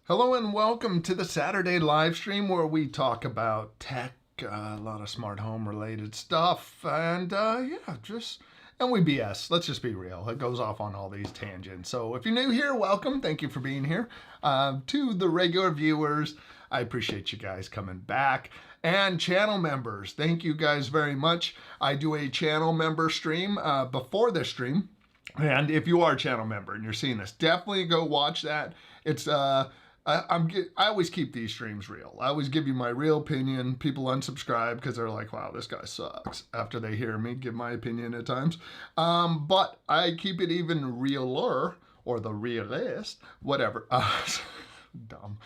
Hello and welcome to the Saturday live stream where we talk about tech, a lot of smart home related stuff, and and we BS. Let's just be real. It goes off on all these tangents. So if you're new here, welcome. Thank you for being here. To the regular viewers, I appreciate you guys coming back. And channel members, thank you guys very much. I do a channel member stream before this stream. And if you are a channel member and you're seeing this, definitely go watch that. It's I always keep these streams real. I always give you my real opinion. People unsubscribe because they're like, wow, this guy sucks, after they hear me give my opinion at times. But I keep it even realer, or the realist, whatever. Dumb.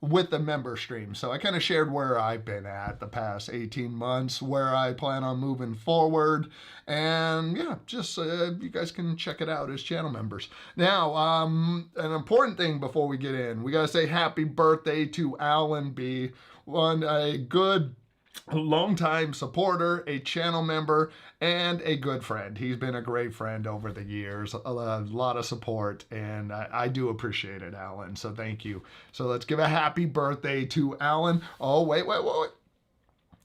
With the member stream. So I kind of shared where I've been at the past 18 months, where I plan on moving forward. And yeah, just you guys can check it out as channel members. Now, an important thing before we get in, we got to say happy birthday to Alan B. A good longtime supporter, a channel member, and a good friend. He's been a great friend over the years, a lot of support, and I do appreciate it, Alan, so thank you. So let's give a happy birthday to Alan. Oh, wait.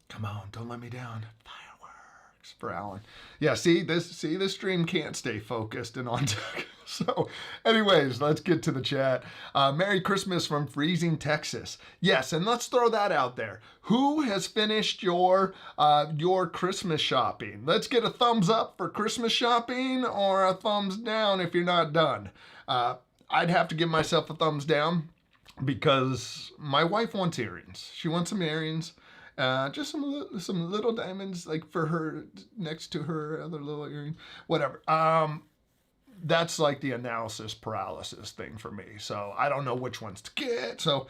Come on, don't let me down. Fireworks for Alan. Yeah, see, this stream can't stay focused and on tech. So anyways, let's get to the chat. Merry Christmas from freezing Texas. Yes, and let's throw that out there. Who has finished your Christmas shopping? Let's get a thumbs up for Christmas shopping or a thumbs down if you're not done. I'd have to give myself a thumbs down because my wife wants earrings. She wants some earrings. Just some little diamonds, like for her, next to her other little earring, whatever. That's like the analysis paralysis thing for me. So I don't know which ones to get. So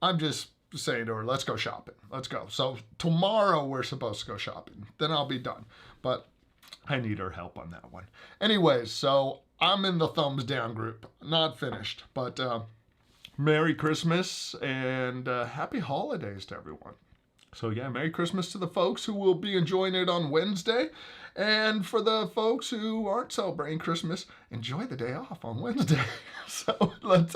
I'm just saying to her, let's go shopping. Let's go. So tomorrow we're supposed to go shopping. Then I'll be done. But I need her help on that one. Anyways, so I'm in the thumbs down group. Not finished. But Merry Christmas and Happy Holidays to everyone. So yeah, Merry Christmas to the folks who will be enjoying it on Wednesday. And for the folks who aren't celebrating Christmas, enjoy the day off on Wednesday. So let's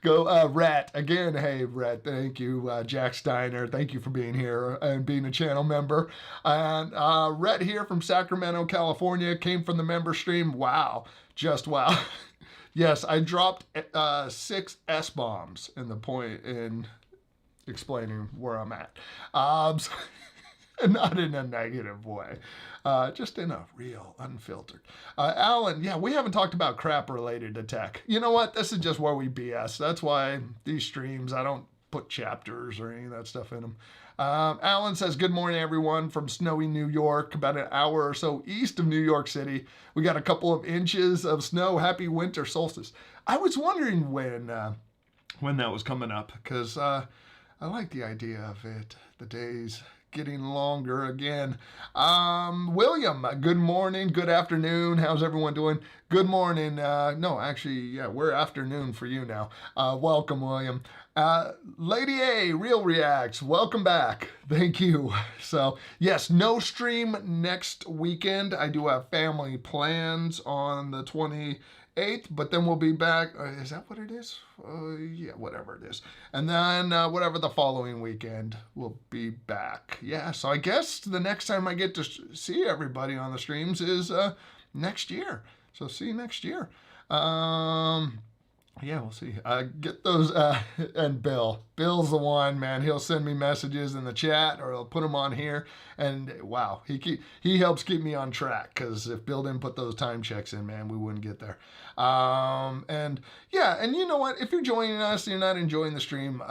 go. Rhett, again, hey, Rhett, thank you. Jack Steiner, thank you for being here and being a channel member. And Rhett here from Sacramento, California, came from the member stream. Wow, just wow. Yes, I dropped 6 S-bombs in the point in explaining where I'm at. Not in a negative way, just in a real, unfiltered. Alan, yeah, we haven't talked about crap related to tech. You know what? This is just where we BS. That's why these streams, I don't put chapters or any of that stuff in them. Alan says, good morning, everyone, from snowy New York, about an hour or so east of New York City. We got a couple of inches of snow. Happy winter solstice. I was wondering when that was coming up, because I like the idea of it, the days getting longer again. William, good morning, good afternoon. How's everyone doing? Good morning. No, actually, yeah, we're afternoon for you now. Welcome, William. Lady A, Real Reacts, welcome back. Thank you. So, yes, no stream next weekend. I do have family plans on the 28th, but then we'll be back. Is that what it is? Yeah, whatever it is. And then whatever the following weekend, we'll be back. Yeah, so I guess the next time I get to see everybody on the streams is next year. So see you next year. Yeah, we'll see. Get those, and Bill's the one, man. He'll send me messages in the chat, or he'll put them on here. And wow, he helps keep me on track, because if Bill didn't put those time checks in, man, we wouldn't get there. And yeah, and you know what? If you're joining us and you're not enjoying the stream,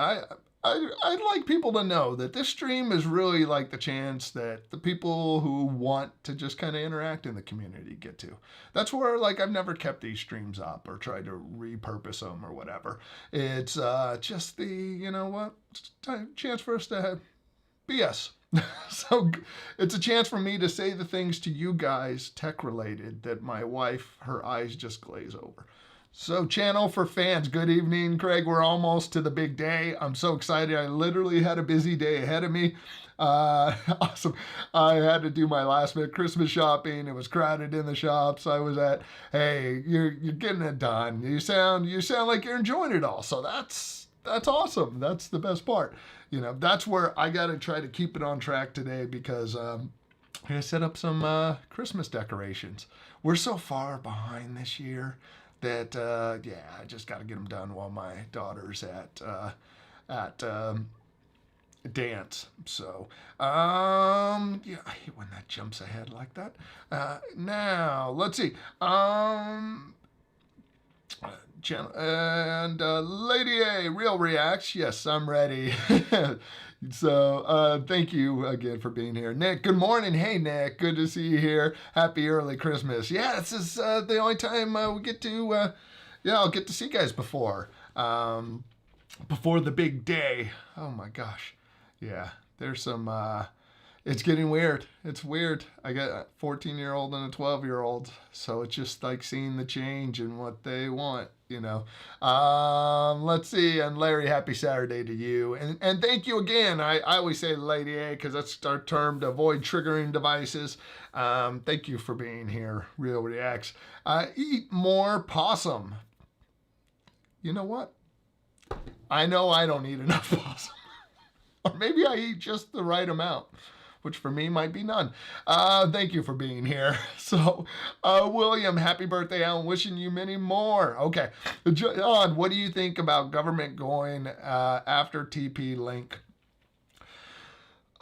I'd like people to know that this stream is really like the chance that the people who want to just kind of interact in the community get to. That's where, like, I've never kept these streams up or tried to repurpose them or whatever. It's just the, you know what, chance for us to have BS. So it's a chance for me to say the things to you guys tech related that my wife, her eyes just glaze over. So, channel for fans, good evening, Craig. We're almost to the big day. I'm so excited. I literally had a busy day ahead of me. Awesome. I had to do my last minute Christmas shopping. It was crowded in the shops I was at. Hey, you're getting it done. You sound like you're enjoying it all. So that's awesome. That's the best part. That's where I got to try to keep it on track today because I'm going to set up some Christmas decorations. We're so far behind this year that I just got to get them done while my daughter's at dance. So I hate when that jumps ahead like that. Now let's see. And Lady A, Real Reacts. Yes, I'm ready. So thank you again for being here. Nick, good morning. Hey, Nick, good to see you here. Happy early Christmas. Yeah, this is the only time we get to, I'll get to see you guys before the big day. Oh my gosh. Yeah, there's some, it's getting weird. It's weird. I got a 14-year-old and a 12-year-old. So it's just like seeing the change in what they want. Let's see. And Larry, happy Saturday to you. And thank you again. I always say Lady A because that's our term to avoid triggering devices. Thank you for being here. Real Reacts. Eat more possum. You know what? I know I don't eat enough possum. Or maybe I eat just the right amount, which for me might be none. Thank you for being here. So, William, happy birthday, Alan. Wishing you many more. Okay. John, what do you think about government going after TP-Link?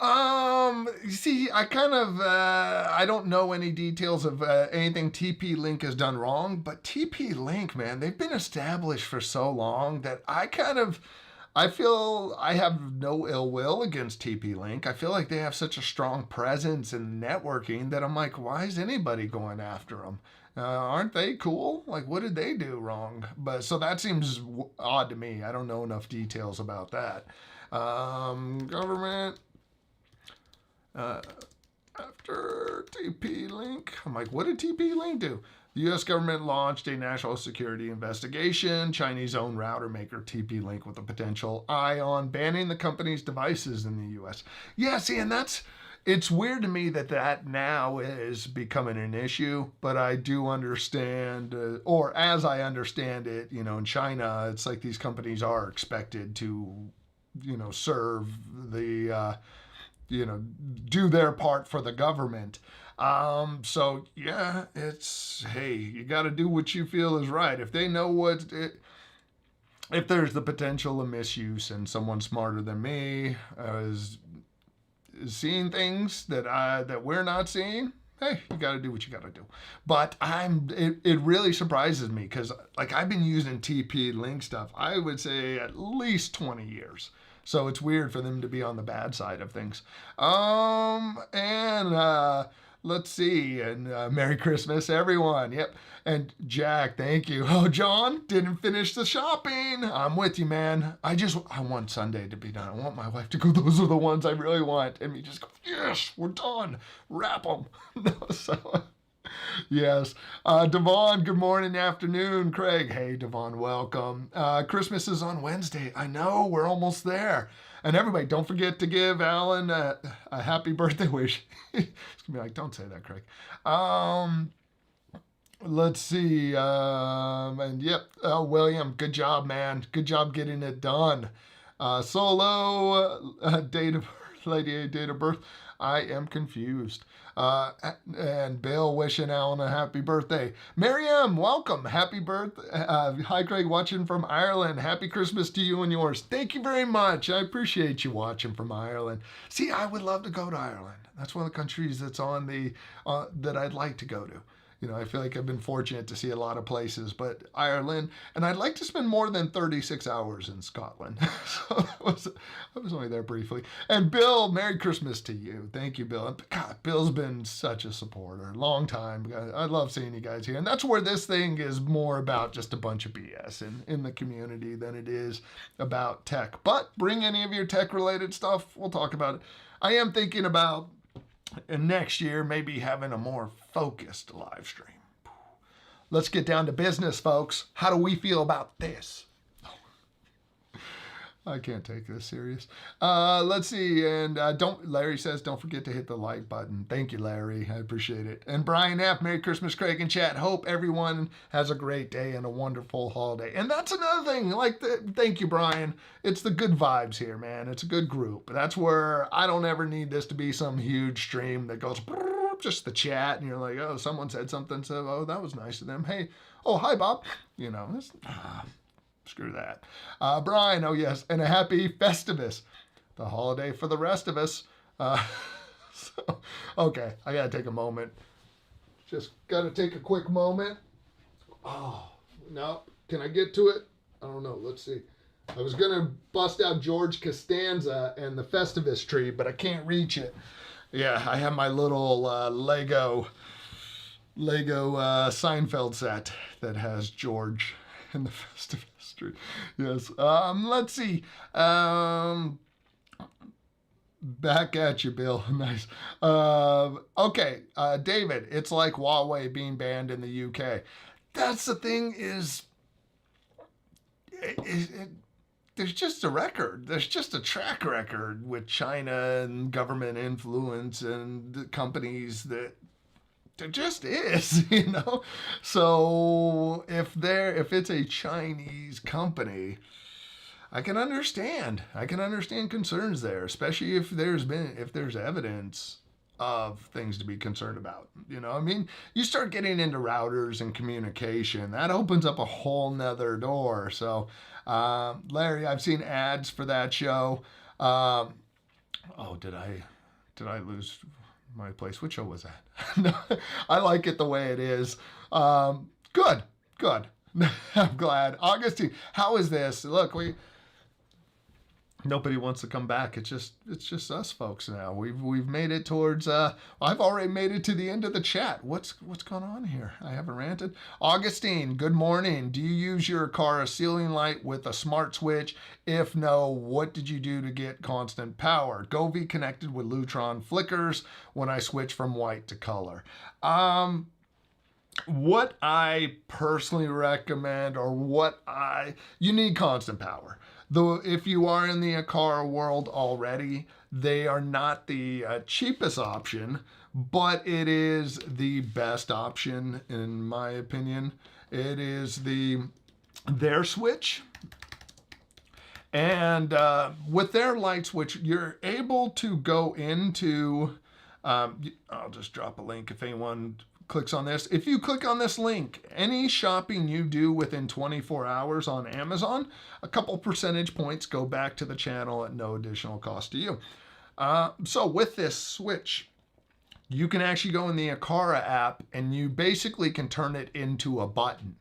You see, I kind of, I don't know any details of anything TP-Link has done wrong, but TP-Link, man, they've been established for so long that I feel I have no ill will against TP-Link. I feel like they have such a strong presence in networking that I'm like, why is anybody going after them? Aren't they cool? Like, what did they do wrong? But so that seems odd to me. I don't know enough details about that. Government after TP-Link. I'm like, what did TP-Link do? The U.S. government launched a national security investigation. Chinese-owned router maker TP-Link with a potential eye on banning the company's devices in the U.S. Yeah, see, and it's weird to me that now is becoming an issue, but I do understand, or as I understand it, in China, it's like these companies are expected to, serve the, do their part for the government. So yeah, hey, you got to do what you feel is right. If they know if there's the potential of misuse and someone smarter than me is seeing things that we're not seeing, hey, you got to do what you got to do. But it really surprises me because like I've been using TP-Link stuff, I would say at least 20 years. So it's weird for them to be on the bad side of things. Let's see. And Merry Christmas, everyone. Yep. And Jack, thank you. Oh, John, didn't finish the shopping. I'm with you, man. I want Sunday to be done. I want my wife to go, those are the ones I really want. And me just go, yes, we're done. Wrap them. Yes. Devon, good morning, afternoon. Craig, hey, Devon, welcome. Christmas is on Wednesday. I know, we're almost there. And everybody, don't forget to give Alan a happy birthday wish. It's going to be like, don't say that, Craig. Let's see. And yep, William, good job, man. Good job getting it done. Solo, date of birth, Lady A, date of birth. I am confused. And Bill wishing Alan a happy birthday. Miriam, welcome. Happy birthday. Hi, Craig, watching from Ireland. Happy Christmas to you and yours. Thank you very much. I appreciate you watching from Ireland. See, I would love to go to Ireland. That's one of the countries that's on the that I'd like to go to. I feel like I've been fortunate to see a lot of places, but Ireland, and I'd like to spend more than 36 hours in Scotland. So I was only there briefly. And Bill, Merry Christmas to you. Thank you, Bill. And God, Bill's been such a supporter, long time. I love seeing you guys here. And that's where this thing is more about just a bunch of BS in the community than it is about tech. But bring any of your tech-related stuff. We'll talk about it. I am thinking about next year maybe having a more focused live stream. let's get down to business, folks. How do we feel about this? I can't take this serious. Let's see. And Larry says, don't forget to hit the like button. Thank you, Larry. I appreciate it. And Brian F., Merry Christmas, Craig and chat. Hope everyone has a great day and a wonderful holiday. And that's another thing. Thank you, Brian. It's the good vibes here, man. It's a good group. That's where I don't ever need this to be some huge stream that goes just the chat. And you're like, oh, someone said something. So, oh, that was nice of them. Hey, oh, hi, Bob. You know, screw that. Brian, oh yes, and a happy Festivus, the holiday for the rest of us. Okay, I gotta take a moment. Just gotta take a quick moment. Oh, no, can I get to it? I don't know, let's see. I was gonna bust out George Costanza and the Festivus tree, but I can't reach it. Yeah, I have my little Lego Seinfeld set that has George and the Festivus. Yes. Let's see. Back at you, Bill. Nice. Okay. David, it's like Huawei being banned in the UK. That's the thing is, there's just a record. There's just a track record with China and government influence and the companies that there just is, you know. So if it's a Chinese company, I can understand concerns there, especially if there's evidence of things to be concerned about. You know, I mean, you start getting into routers and communication, that opens up a whole nother door. So, Larry, I've seen ads for that show. Oh, did I lose my place? Which show was that? I like it the way it is. Good. I'm glad. Augustine, how is this? Look, nobody wants to come back. It's just us folks now. We've made it towards I've already made it to the end of the chat. What's going on here? I haven't ranted. Augustine, good morning. Do you use your car a ceiling light with a smart switch? If no, what did you do to get constant power? Govee connected with Lutron flickers when I switch from white to color. What I personally recommend, you need constant power. Though if you are in the car world already, they are not the cheapest option, but it is the best option in my opinion. It is their switch. And with their light switch, you're able to go into, I'll just drop a link if anyone clicks on this. If you click on this link, any shopping you do within 24 hours on Amazon, a couple percentage points go back to the channel at no additional cost to you. So with this switch, you can actually go in the Aqara app and you basically can turn it into a button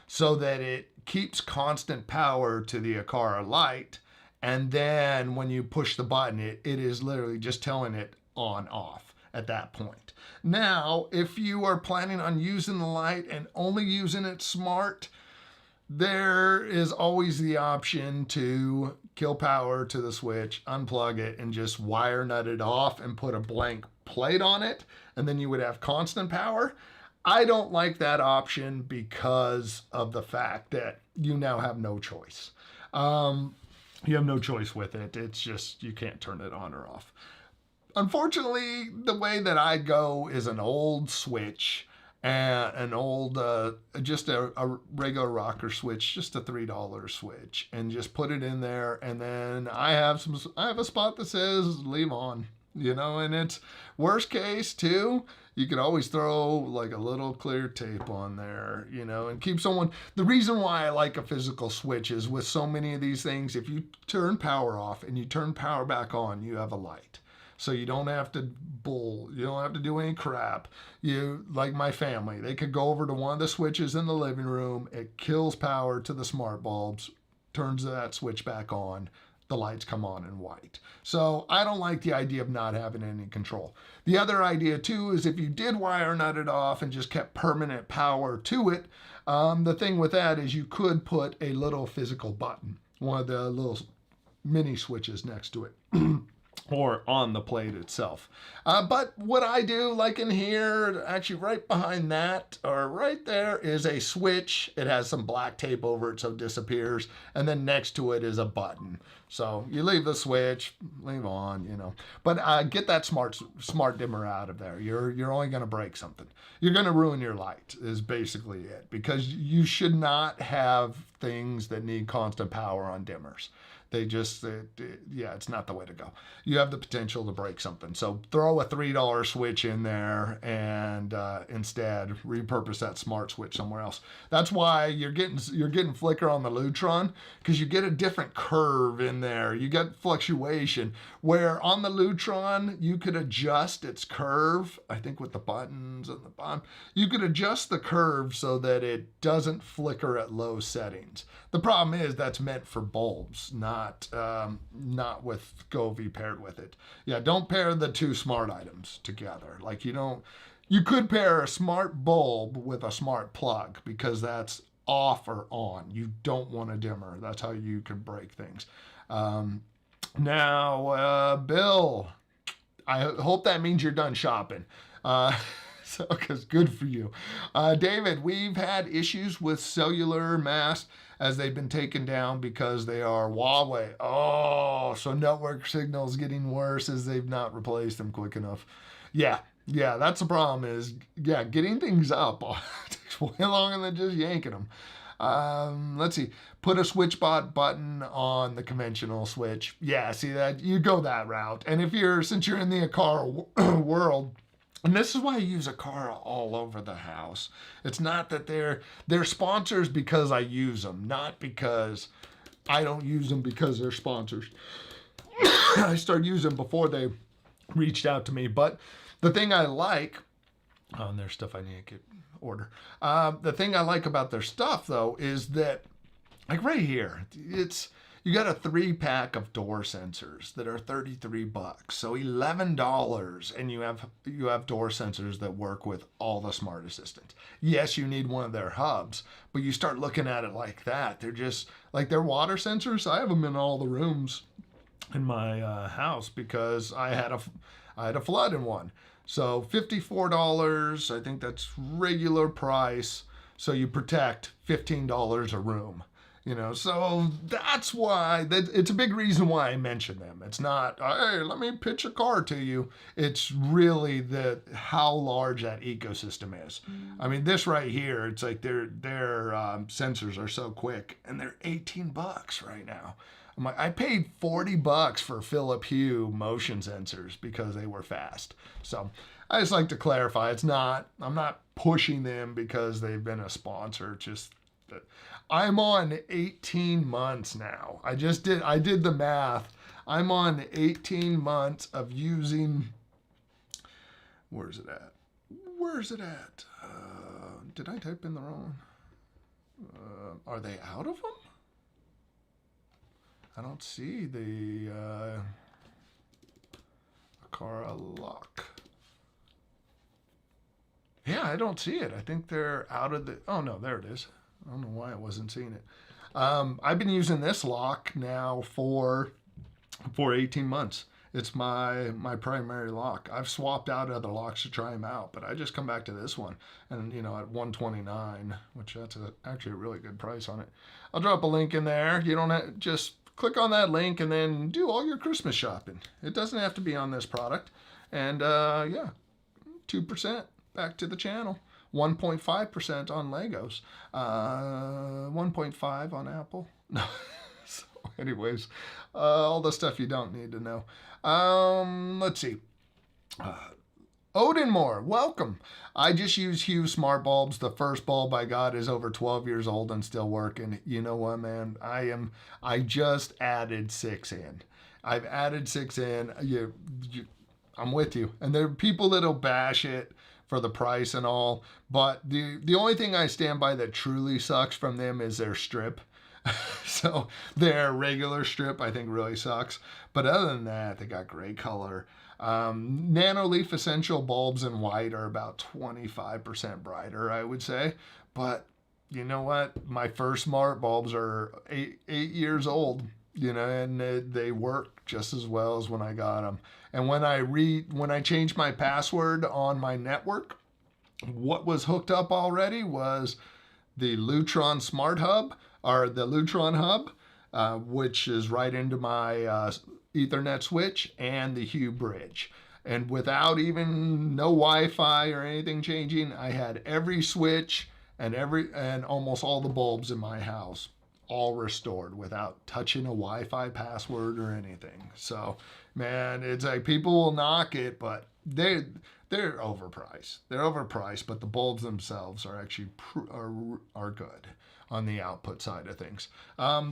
so that it keeps constant power to the Aqara light. And then when you push the button, it is literally just telling it on off at that point. Now, if you are planning on using the light and only using it smart, there is always the option to kill power to the switch, unplug it, and just wire nut it off and put a blank plate on it, and then you would have constant power. I don't like that option because of the fact that you now have no choice. You have no choice with it. It's just, you can't turn it on or off. Unfortunately, the way that I go is an old switch, an old, just a regular rocker switch, just a $3 switch, and just put it in there. And then I have a spot that says leave on, you know, and it's worst case too. You could always throw like a little clear tape on there, you know, and keep someone. The reason why I like a physical switch is with so many of these things, if you turn power off and you turn power back on, you have a light. So you don't have to you don't have to do any crap. You, like my family, they could go over to one of the switches in the living room. It kills power to the smart bulbs, turns that switch back on. The lights come on in white. So I don't like the idea of not having any control. The other idea too is if you did wire nut it off and just kept permanent power to it, the thing with that is you could put a little physical button, one of the little mini switches next to it. or on the plate itself. But what I do, like in here, actually right behind that, or right there, is a switch. It has some black tape over it so it disappears. And then next to it is a button. So you leave the switch, leave on, you know. But get that smart dimmer out of there. You're only going to break something. You're going to ruin your light is basically it. Because you should not have things that need constant power on dimmers. They just, yeah, it's not the way to go. You have the potential to break something. So throw a $3 switch in there and instead repurpose that smart switch somewhere else. That's why you're getting flicker on the Lutron, because you get a different curve in there. You get fluctuation where on the Lutron you could adjust its curve. I think with the buttons at the bottom, you could adjust the curve so that it doesn't flicker at low settings. The problem is that's meant for bulbs, not with Govee paired with it. Yeah, don't pair the two smart items together. Like you could pair a smart bulb with a smart plug because that's off or on. You don't want a dimmer. That's how you can break things. Now, Bill, I hope that means you're done shopping. So, because good for you. David, we've had issues with cellular masts as they've been taken down because they are Huawei. Oh, so network signals getting worse as they've not replaced them quick enough. Yeah, that's the problem is, getting things up takes way longer than just yanking them. Let's see. Put a switch button on the conventional switch. Yeah, see that? You go that route. And since you're in the car world, and this is why I use Aqara all over the house. It's not that they're sponsors because I use them, not because I don't use them because they're sponsors. I started using them before they reached out to me. But the thing I like, and there's stuff I need to order. The thing I like about their stuff though is that, like right here, you got a 3-pack of door sensors that are $33, so $11, and you have door sensors that work with all the smart assistants. Yes, you need one of their hubs, but you start looking at it like that. They're just like their water sensors. I have them in all the rooms in my house because I had a flood in one. So $54, I think that's regular price. So you protect $15 a room. So that's why it's a big reason why I mention them. It's not, hey, let me pitch a car to you. It's really how large that ecosystem is. I mean, this right here, it's like their sensors are so quick, and they're $18 right now. I'm like, I paid $40 for Philip Hue motion sensors because they were fast. So I just like to clarify, I'm not pushing them because they've been a sponsor. Just I'm on 18 months now. I did the math. I'm on 18 months of using, where's it at? Did I type in the wrong? Are they out of them? I don't see the Aqara lock. Yeah, I don't see it. I think they're out of the, oh no, there it is. I don't know why I wasn't seeing it. I've been using this lock now for 18 months. It's my primary lock. I've swapped out other locks to try them out, but I just come back to this one. And, at $129, which that's actually a really good price on it. I'll drop a link in there. You don't have, just click on that link and then do all your Christmas shopping. It doesn't have to be on this product. And, 2% back to the channel. 1.5% on Legos, 1.5 on Apple. No. So anyways, all the stuff you don't need to know. Let's see. Odinmore, welcome. I just use Hue smart bulbs. The first bulb I got is over 12 years old and still working. You know what, man? I just added 6 in. I've added 6 in. I'm with you. And there are people that'll bash it for the price and all, but the only thing I stand by that truly sucks from them is their strip. So their regular strip I think really sucks, but other than that, they got great color. Nanoleaf Essential bulbs in white are about 25% brighter, I would say, but you know what? My first smart bulbs are eight years old. and they work just as well as when I got them. And when I changed my password on my network, what was hooked up already was the Lutron Smart Hub, or the Lutron Hub, which is right into my Ethernet switch, and the Hue bridge. And without even no Wi-Fi or anything changing, I had every switch and almost all the bulbs in my house all restored without touching a Wi-Fi password or anything. So, man, it's like people will knock it, but they're overpriced. They're overpriced, but the bulbs themselves are actually are good on the output side of things.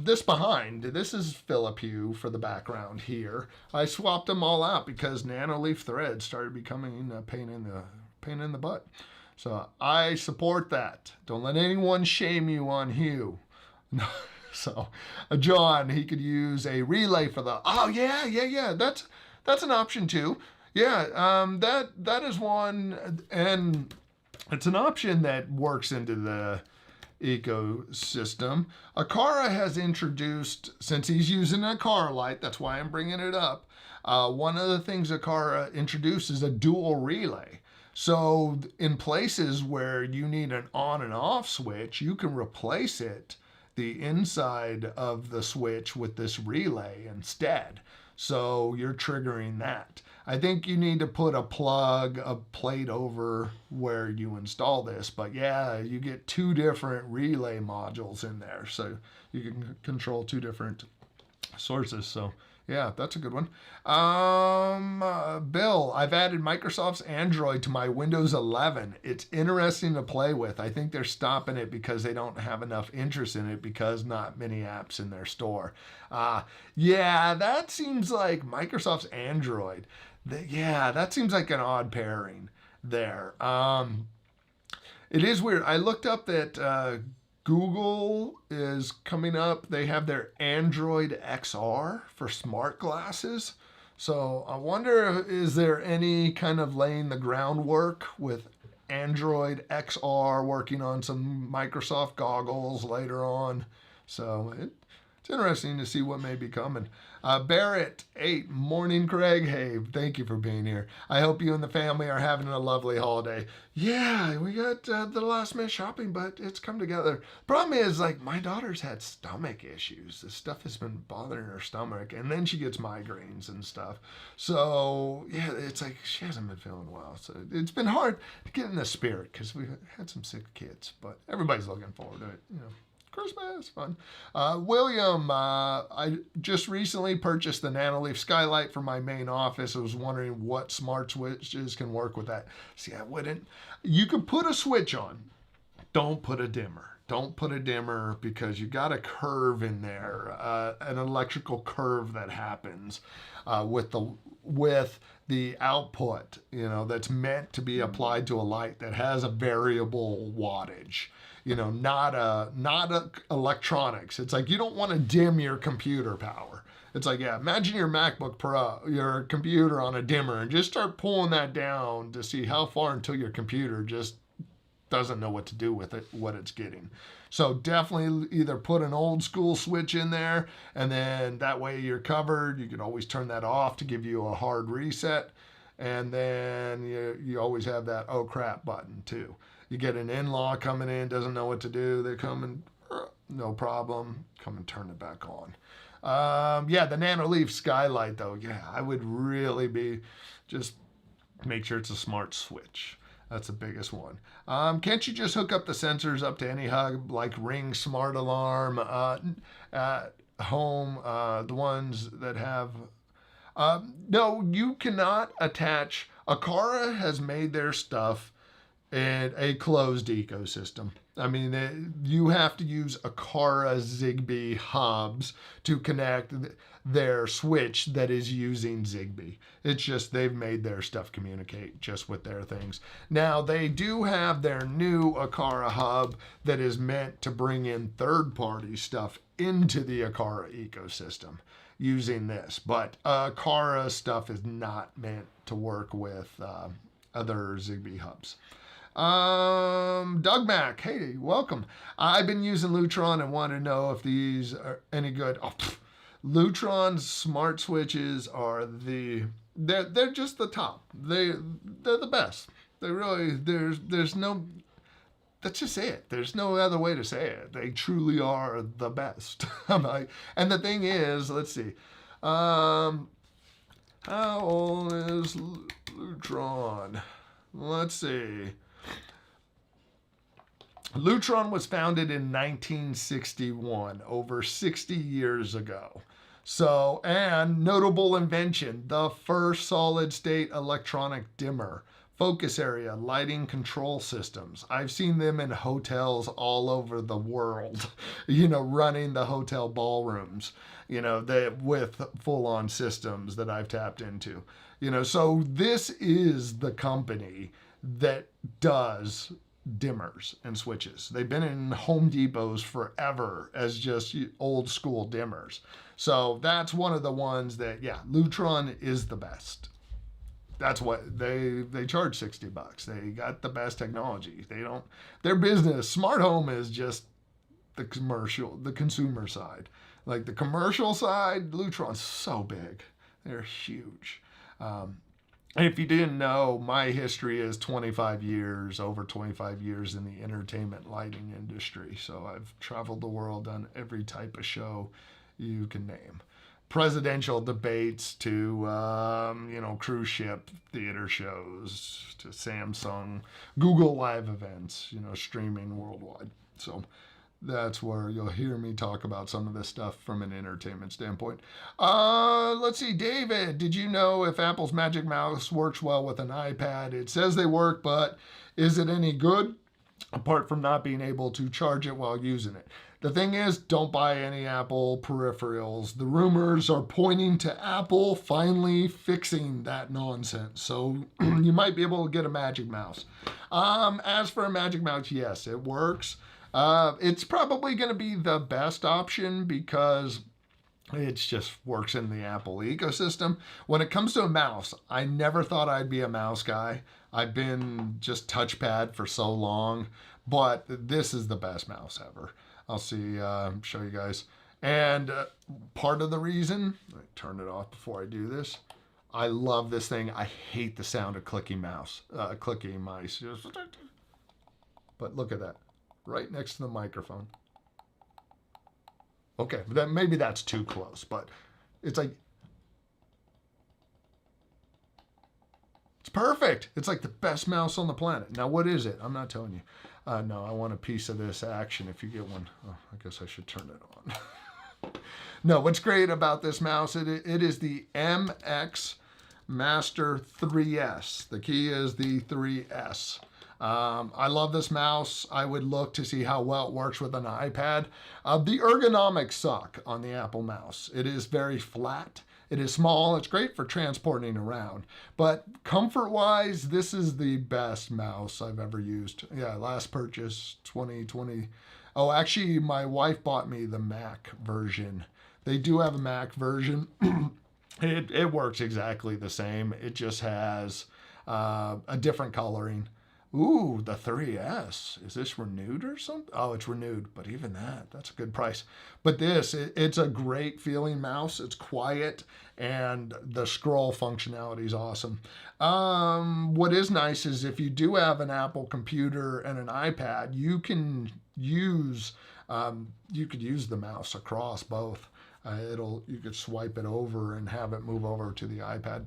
This is Philip Hue for the background here. I swapped them all out because nanoleaf thread started becoming a pain in the butt. So I support that. Don't let anyone shame you on Hue. So John, he could use a relay for the, oh yeah. That's an option too. Yeah, that is one, and it's an option that works into the ecosystem. Akara has introduced, since he's using a car light, that's why I'm bringing it up. One of the things Akara introduced is a dual relay. So in places where you need an on and off switch, you can replace the inside of the switch with this relay instead. So you're triggering that. I think you need to put a plate over where you install this. But yeah, you get two different relay modules in there. So you can control two different sources. So yeah, that's a good one. Bill, I've added Microsoft's Android to my Windows 11. It's interesting to play with. I think they're stopping it because they don't have enough interest in it because not many apps in their store. Yeah, that seems like Microsoft's Android. That seems like an odd pairing there. It is weird. I looked up that Google is coming up. They have their Android XR for smart glasses. So I wonder, is there any kind of laying the groundwork with Android XR working on some Microsoft goggles later on? So it's interesting to see what may be coming. Barrett 8, morning Craig. Hey, thank you for being here. I hope you and the family are having a lovely holiday. Yeah, we got the last minute shopping, but it's come together. Problem is, like, my daughter's had stomach issues. This stuff has been bothering her stomach, and then she gets migraines and stuff. So yeah, it's like she hasn't been feeling well. So it's been hard to get in the spirit because we've had some sick kids, but everybody's looking forward to it, Christmas, fun. William, I just recently purchased the Nanoleaf skylight for my main office. I was wondering what smart switches can work with that. See, I wouldn't. You could put a switch on. Don't put a dimmer. Don't put a dimmer because you got a curve in there, an electrical curve that happens with the output, that's meant to be applied to a light that has a variable wattage. Not electronics. It's like you don't want to dim your computer power. It's like, yeah, imagine your MacBook Pro, your computer on a dimmer, and just start pulling that down to see how far until your computer just doesn't know what to do with it, what it's getting. So definitely either put an old school switch in there, and then that way you're covered. You can always turn that off to give you a hard reset. And then you always have that oh crap button too. You get an in-law coming in, doesn't know what to do. They come and, no problem, come and turn it back on. The Nanoleaf skylight though, I would really just make sure it's a smart switch. That's the biggest one. Can't you just hook up the sensors up to any hub like Ring Smart Alarm at home, the ones that have... no, you cannot attach... Akara has made their stuff and a closed ecosystem. I mean, you have to use Akara Zigbee hubs to connect their switch that is using Zigbee. It's just they've made their stuff communicate just with their things. Now, they do have their new Akara hub that is meant to bring in third-party stuff into the Akara ecosystem using this. But Akara stuff is not meant to work with other Zigbee hubs. Doug Mack, hey, welcome. I've been using Lutron and want to know if these are any good. Lutron's smart switches are they're just the top. They're the best. They really there's no that's just it. There's no other way to say it. They truly are the best. I'm like, and the thing is, let's see. How old is Lutron? Let's see. Lutron was founded in 1961, over 60 years ago. So, and notable invention, the first solid state electronic dimmer. Focus area, lighting control systems. I've seen them in hotels all over the world, running the hotel ballrooms, with full on systems that I've tapped into. So this is the company that does dimmers and switches. They've been in Home Depots forever as just old school dimmers. So that's one of the ones that, yeah, Lutron is the best. That's what they charge $60. They got the best technology. Their business, smart home is just the consumer side. Like the commercial side, Lutron's so big. They're huge. If you didn't know, my history is over 25 years in the entertainment lighting industry. So I've traveled the world, done every type of show you can name. Presidential debates to, cruise ship theater shows to Samsung, Google Live events, streaming worldwide. So that's where you'll hear me talk about some of this stuff from an entertainment standpoint. Let's see, David, did you know if Apple's Magic Mouse works well with an iPad? It says they work, but is it any good? Apart from not being able to charge it while using it. The thing is, don't buy any Apple peripherals. The rumors are pointing to Apple finally fixing that nonsense. So you might be able to get a Magic Mouse. As for a Magic Mouse, yes, it works. It's probably going to be the best option because it just works in the Apple ecosystem. When it comes to a mouse, I never thought I'd be a mouse guy. I've been just touchpad for so long, but this is the best mouse ever. I'll show you guys. And part of the reason, turn it off before I do this. I love this thing. I hate the sound of clicking mice. But look at that, right next to the microphone. Okay, maybe that's too close, but it's like, it's perfect. It's like the best mouse on the planet. Now, what is it? I'm not telling you. No, I want a piece of this action if you get one. Oh, I guess I should turn it on. No, what's great about this mouse, it is the MX Master 3S. The key is the 3S. I love this mouse. I would look to see how well it works with an iPad. The ergonomics suck on the Apple mouse. It is very flat. It is small. It's great for transporting around. But comfort-wise, this is the best mouse I've ever used. Yeah, last purchase, 2020. Oh, actually, my wife bought me the Mac version. They do have a Mac version. It works exactly the same. It just has a different coloring. Ooh, the 3S. Is this renewed or something? Oh, it's renewed, but even that's a good price. But it's a great feeling mouse. It's quiet, and the scroll functionality is awesome. What is nice is if you do have an Apple computer and an iPad, you can use the mouse across both. You could swipe it over and have it move over to the iPad.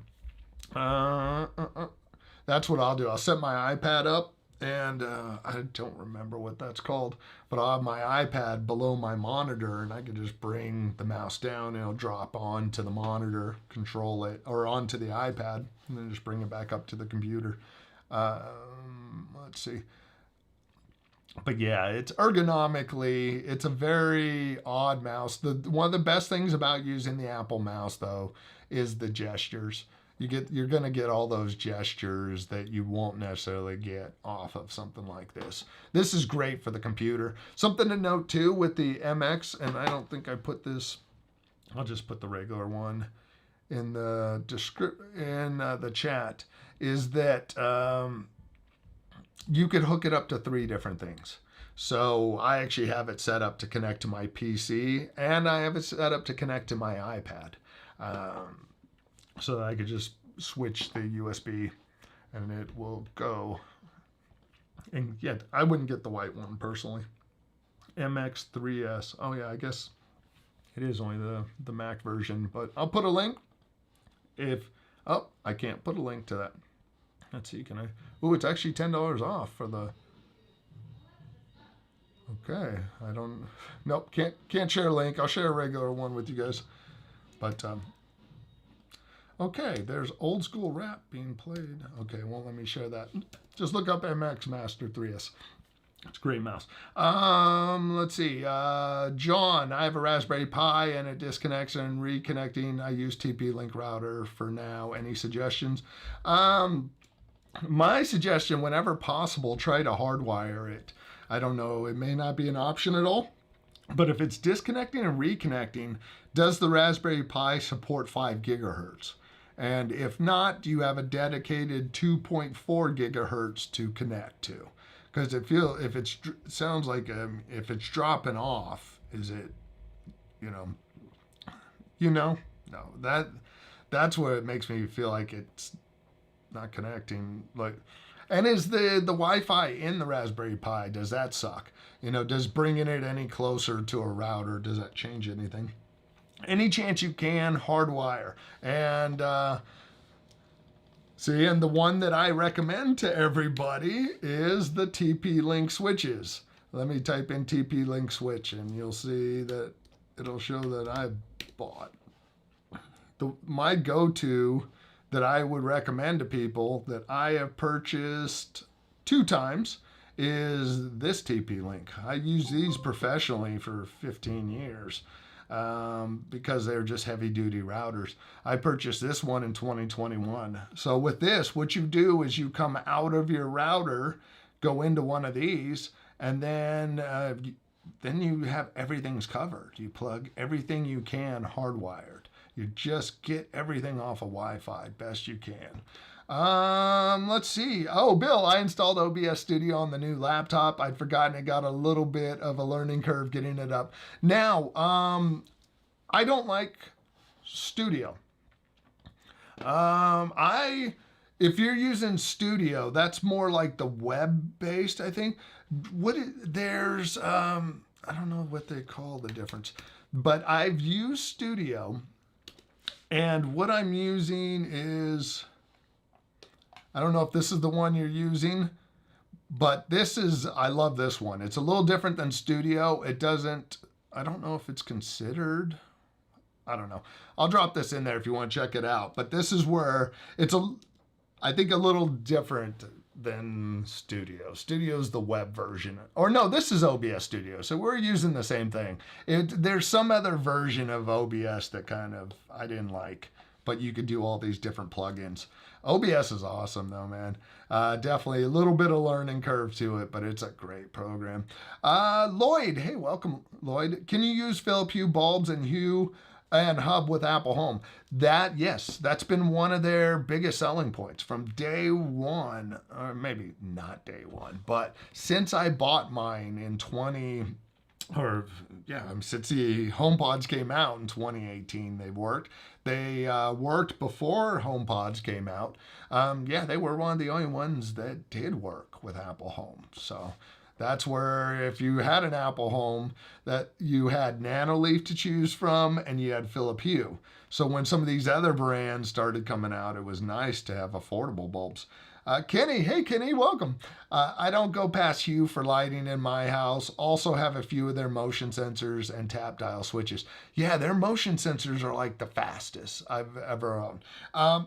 That's what I'll do. I'll set my iPad up, and I don't remember what that's called, but I'll have my iPad below my monitor, and I can just bring the mouse down, and it'll drop onto the monitor, control it, or onto the iPad, and then just bring it back up to the computer. Let's see. But yeah, it's ergonomically, it's a very odd mouse. One of the best things about using the Apple mouse, though, is the gestures. You're going to get all those gestures that you won't necessarily get off of something like this. This is great for the computer. Something to note too with the MX, and I don't think I put this, I'll just put the regular one in the the chat, is that you could hook it up to 3 different things. So I actually have it set up to connect to my PC, and I have it set up to connect to my iPad, so that I could just switch the USB and it will go. And yet, I wouldn't get the white one personally. MX3S. Oh yeah, I guess it is only the Mac version, but I'll put a link. If I can't put a link to that. Let's see, can I? Oh, it's actually $10 off for the. Okay, I don't. Nope, can't share a link. I'll share a regular one with you guys. But okay, there's old school rap being played. Okay, won't let me share that. Just look up MX Master 3S. It's a great mouse. Let's see. John, I have a Raspberry Pi and it disconnects and reconnecting. I use TP-Link router for now. Any suggestions? My suggestion, whenever possible, try to hardwire it. I don't know. It may not be an option at all. But if it's disconnecting and reconnecting, does the Raspberry Pi support 5 gigahertz? And if not, do you have a dedicated 2.4 gigahertz to connect to? Because it sounds like if it's dropping off, is it, no, that's what it makes me feel like it's not connecting. Like, and is the Wi-Fi in the Raspberry Pi, does that suck? Does bringing it any closer to a router, does that change anything? Any chance you can, hardwire. And see, and the one that I recommend to everybody is the TP-Link switches. Let me type in TP-Link switch and you'll see that it'll show that I bought. My go-to that I would recommend to people that I have purchased 2 times is this TP-Link. I use these professionally for 15 years. Because they're just heavy duty routers. I purchased this one in 2021. So with this, what you do is you come out of your router, go into one of these, and then you have everything's covered. You plug everything you can hardwired. You just get everything off of Wi-Fi best you can. Let's see. Oh, Bill, I installed OBS Studio on the new laptop. I'd forgotten it got a little bit of a learning curve getting it up. Now, I don't like Studio. If you're using Studio, that's more like the web-based, I think. There's, I don't know what they call the difference, but I've used Studio, and what I'm using is, I don't know if this is the one you're using, but I love this one. It's a little different than Studio. I don't know if it's considered, I don't know. I'll drop this in there if you want to check it out. But this is where I think a little different than Studio. Studio's the web version. Or no, this is OBS Studio. So we're using the same thing. There's some other version of OBS that I didn't like. But you could do all these different plugins. OBS is awesome though, man. Definitely a little bit of learning curve to it, but it's a great program. Lloyd, hey, welcome, Lloyd. Can you use Philip Hue bulbs and Hue and Hub with Apple Home? Yes, that's been one of their biggest selling points from day one, or maybe not day one, but since I bought mine in since the HomePods came out in 2018, they've worked. They worked before HomePods came out. They were one of the only ones that did work with Apple Home. So that's where if you had an Apple Home, that you had Nanoleaf to choose from and you had Philip Hue. So when some of these other brands started coming out, it was nice to have affordable bulbs. Kenny, hey Kenny, welcome. I don't go past Hue for lighting in my house. Also have a few of their motion sensors and tap dial switches. Yeah, their motion sensors are like the fastest I've ever owned.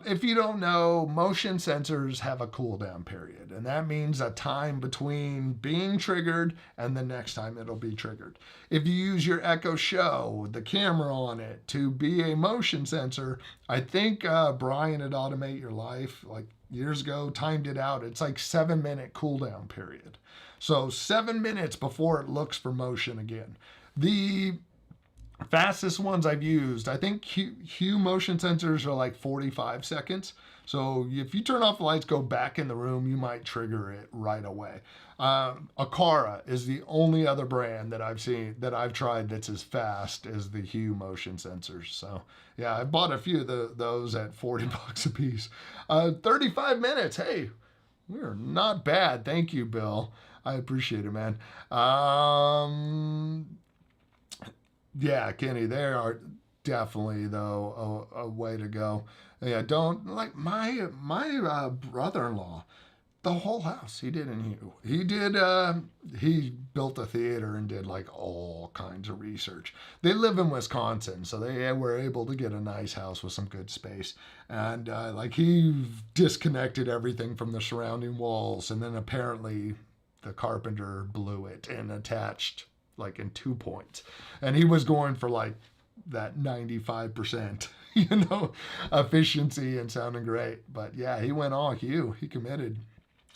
If you don't know, motion sensors have a cooldown period, and that means a time between being triggered and the next time it'll be triggered. If you use your Echo Show, the camera on it, to be a motion sensor, I think Brian at Automate Your Life, like years ago, timed it out. It's like 7-minute cooldown period. So 7 minutes before it looks for motion again. The Fastest ones I've used, I think hue motion sensors are like 45 seconds. So if you turn off the lights, go back in the room, you might trigger it right away. Akara is the only other brand that I've seen that I've tried that's as fast as the hue motion sensors. So yeah, I bought a few of those at 40 bucks a piece. 35 minutes. Hey, we're not bad. Thank you, Bill. I appreciate it, man. Yeah, Kenny, they are definitely though a way to go. Yeah, don't like my brother-in-law. The whole house he did, and he built a theater and did like all kinds of research. They live in Wisconsin, so they were able to get a nice house with some good space. And like he disconnected everything from the surrounding walls, and then apparently the carpenter blew it and attached like in 2 points, and he was going for like that 95% efficiency and sounding great. But yeah, he went all hue, he committed,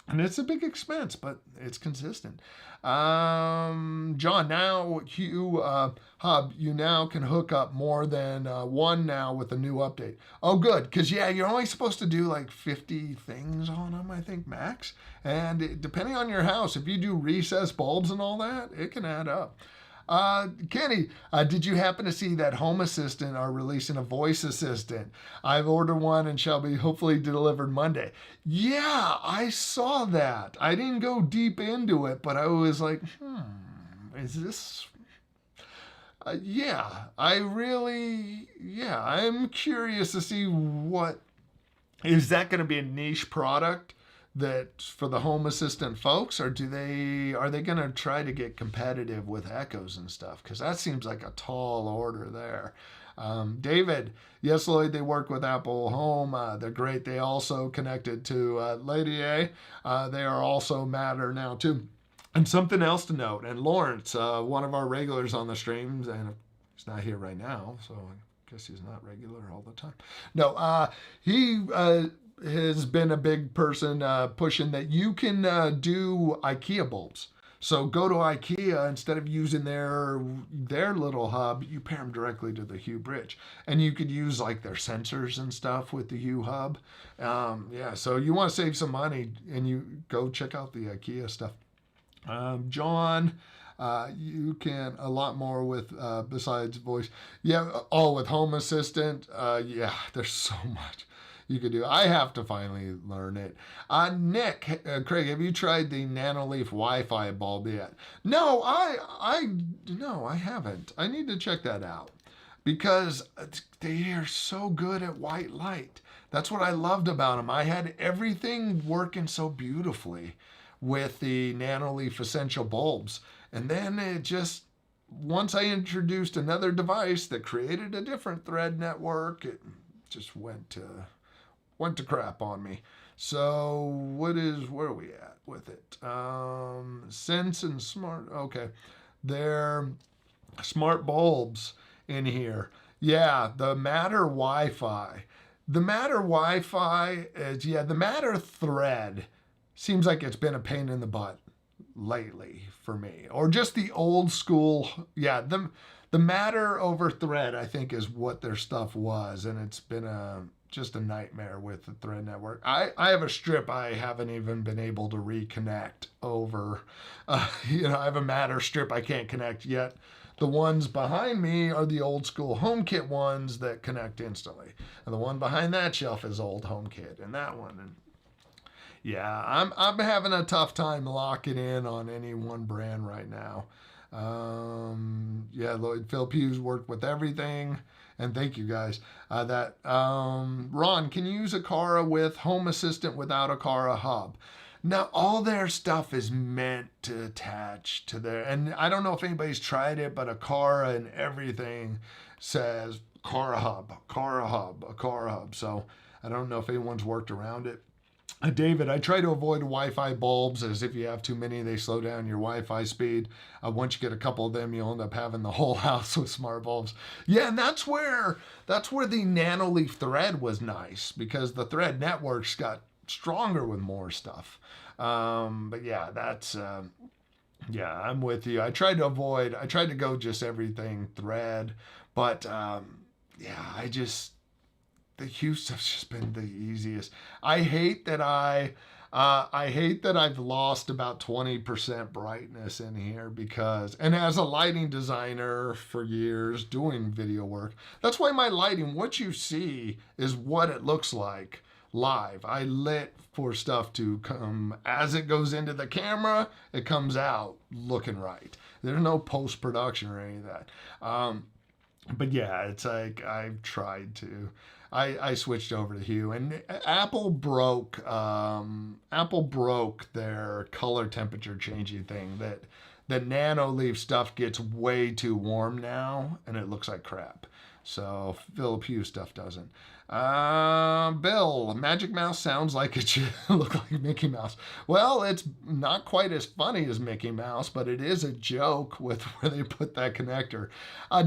and it's a big expense, but it's consistent. John, now Hue Hub, you now can hook up more than one now with the new update. Oh, good, because yeah, you're only supposed to do like 50 things on them, I think, max. And depending on your house, if you do recessed bulbs and all that, it can add up. Kenny, did you happen to see that Home Assistant are releasing a voice assistant? I've ordered one and shall be hopefully delivered Monday. Yeah, I saw that. I didn't go deep into it, but I was like, is this? Yeah, I'm curious to see what, is that going to be a niche product that for the Home Assistant folks, or are they going to try to get competitive with Echoes and stuff? Because that seems like a tall order there. David, yes, Lloyd, they work with Apple Home. They're great. They also connected to Lady A. They are also Matter now too. And something else to note, and Lawrence, one of our regulars on the streams, and he's not here right now, so I guess he's not regular all the time. No, he has been a big person pushing that you can do IKEA bulbs. So go to IKEA, instead of using their little hub, you pair them directly to the Hue bridge, and you could use like their sensors and stuff with the Hue hub. Yeah, so you want to save some money, and you go check out the IKEA stuff. John, you can a lot more with besides voice. Yeah, with Home Assistant. Yeah, there's so much you could do. I have to finally learn it. Nick, Craig, have you tried the Nanoleaf Wi-Fi bulb yet? No, no, I haven't. I need to check that out because they are so good at white light. That's what I loved about them. I had everything working so beautifully with the Nanoleaf Essential bulbs, and then it just, once I introduced another device that created a different thread network, it just went to crap on me. So where are we at with it? Sense and Smart. Okay, they're smart bulbs in here. Yeah, the Matter Wi-Fi. The Matter Wi-Fi is, yeah, the Matter thread seems like it's been a pain in the butt lately for me. Or just the old school, yeah, the Matter over thread, I think, is what their stuff was, and it's been just a nightmare with the thread network. I have a strip I haven't even been able to reconnect over. I have a Matter strip I can't connect yet. The ones behind me are the old school HomeKit ones that connect instantly. And the one behind that shelf is old HomeKit, and that one. And yeah, I'm having a tough time locking in on any one brand right now. Yeah, Lloyd, Phil Pugh's worked with everything, and thank you guys. Ron, can you use Akara with Home Assistant without Akara Hub? Now, all their stuff is meant to attach to their, and I don't know if anybody's tried it, but Akara and everything says Akara Hub, Akara Hub, Akara Hub. So I don't know if anyone's worked around it. David, I try to avoid Wi-Fi bulbs, as if you have too many, they slow down your Wi-Fi speed. Once you get a couple of them, you'll end up having the whole house with smart bulbs. Yeah, and that's where the Nanoleaf thread was nice, because the thread networks got stronger with more stuff. But yeah, that's Yeah, I'm with you. I tried to go just everything thread, but yeah, the Hue stuff's just been the easiest. I hate that I hate that I've lost about 20% brightness in here because, and as a lighting designer for years doing video work, that's why my lighting, what you see is what it looks like live. I lit for stuff to come as it goes into the camera, it comes out looking right. There's no post production or any of that. But yeah, it's like I've tried to. I switched over to Hue, and Apple broke their color temperature changing thing. That the nano leaf stuff gets way too warm now, and it looks like crap. So Philip Hue stuff doesn't. Bill, Magic Mouse sounds like it should look like Mickey Mouse. Well, it's not quite as funny as Mickey Mouse, but it is a joke with where they put that connector.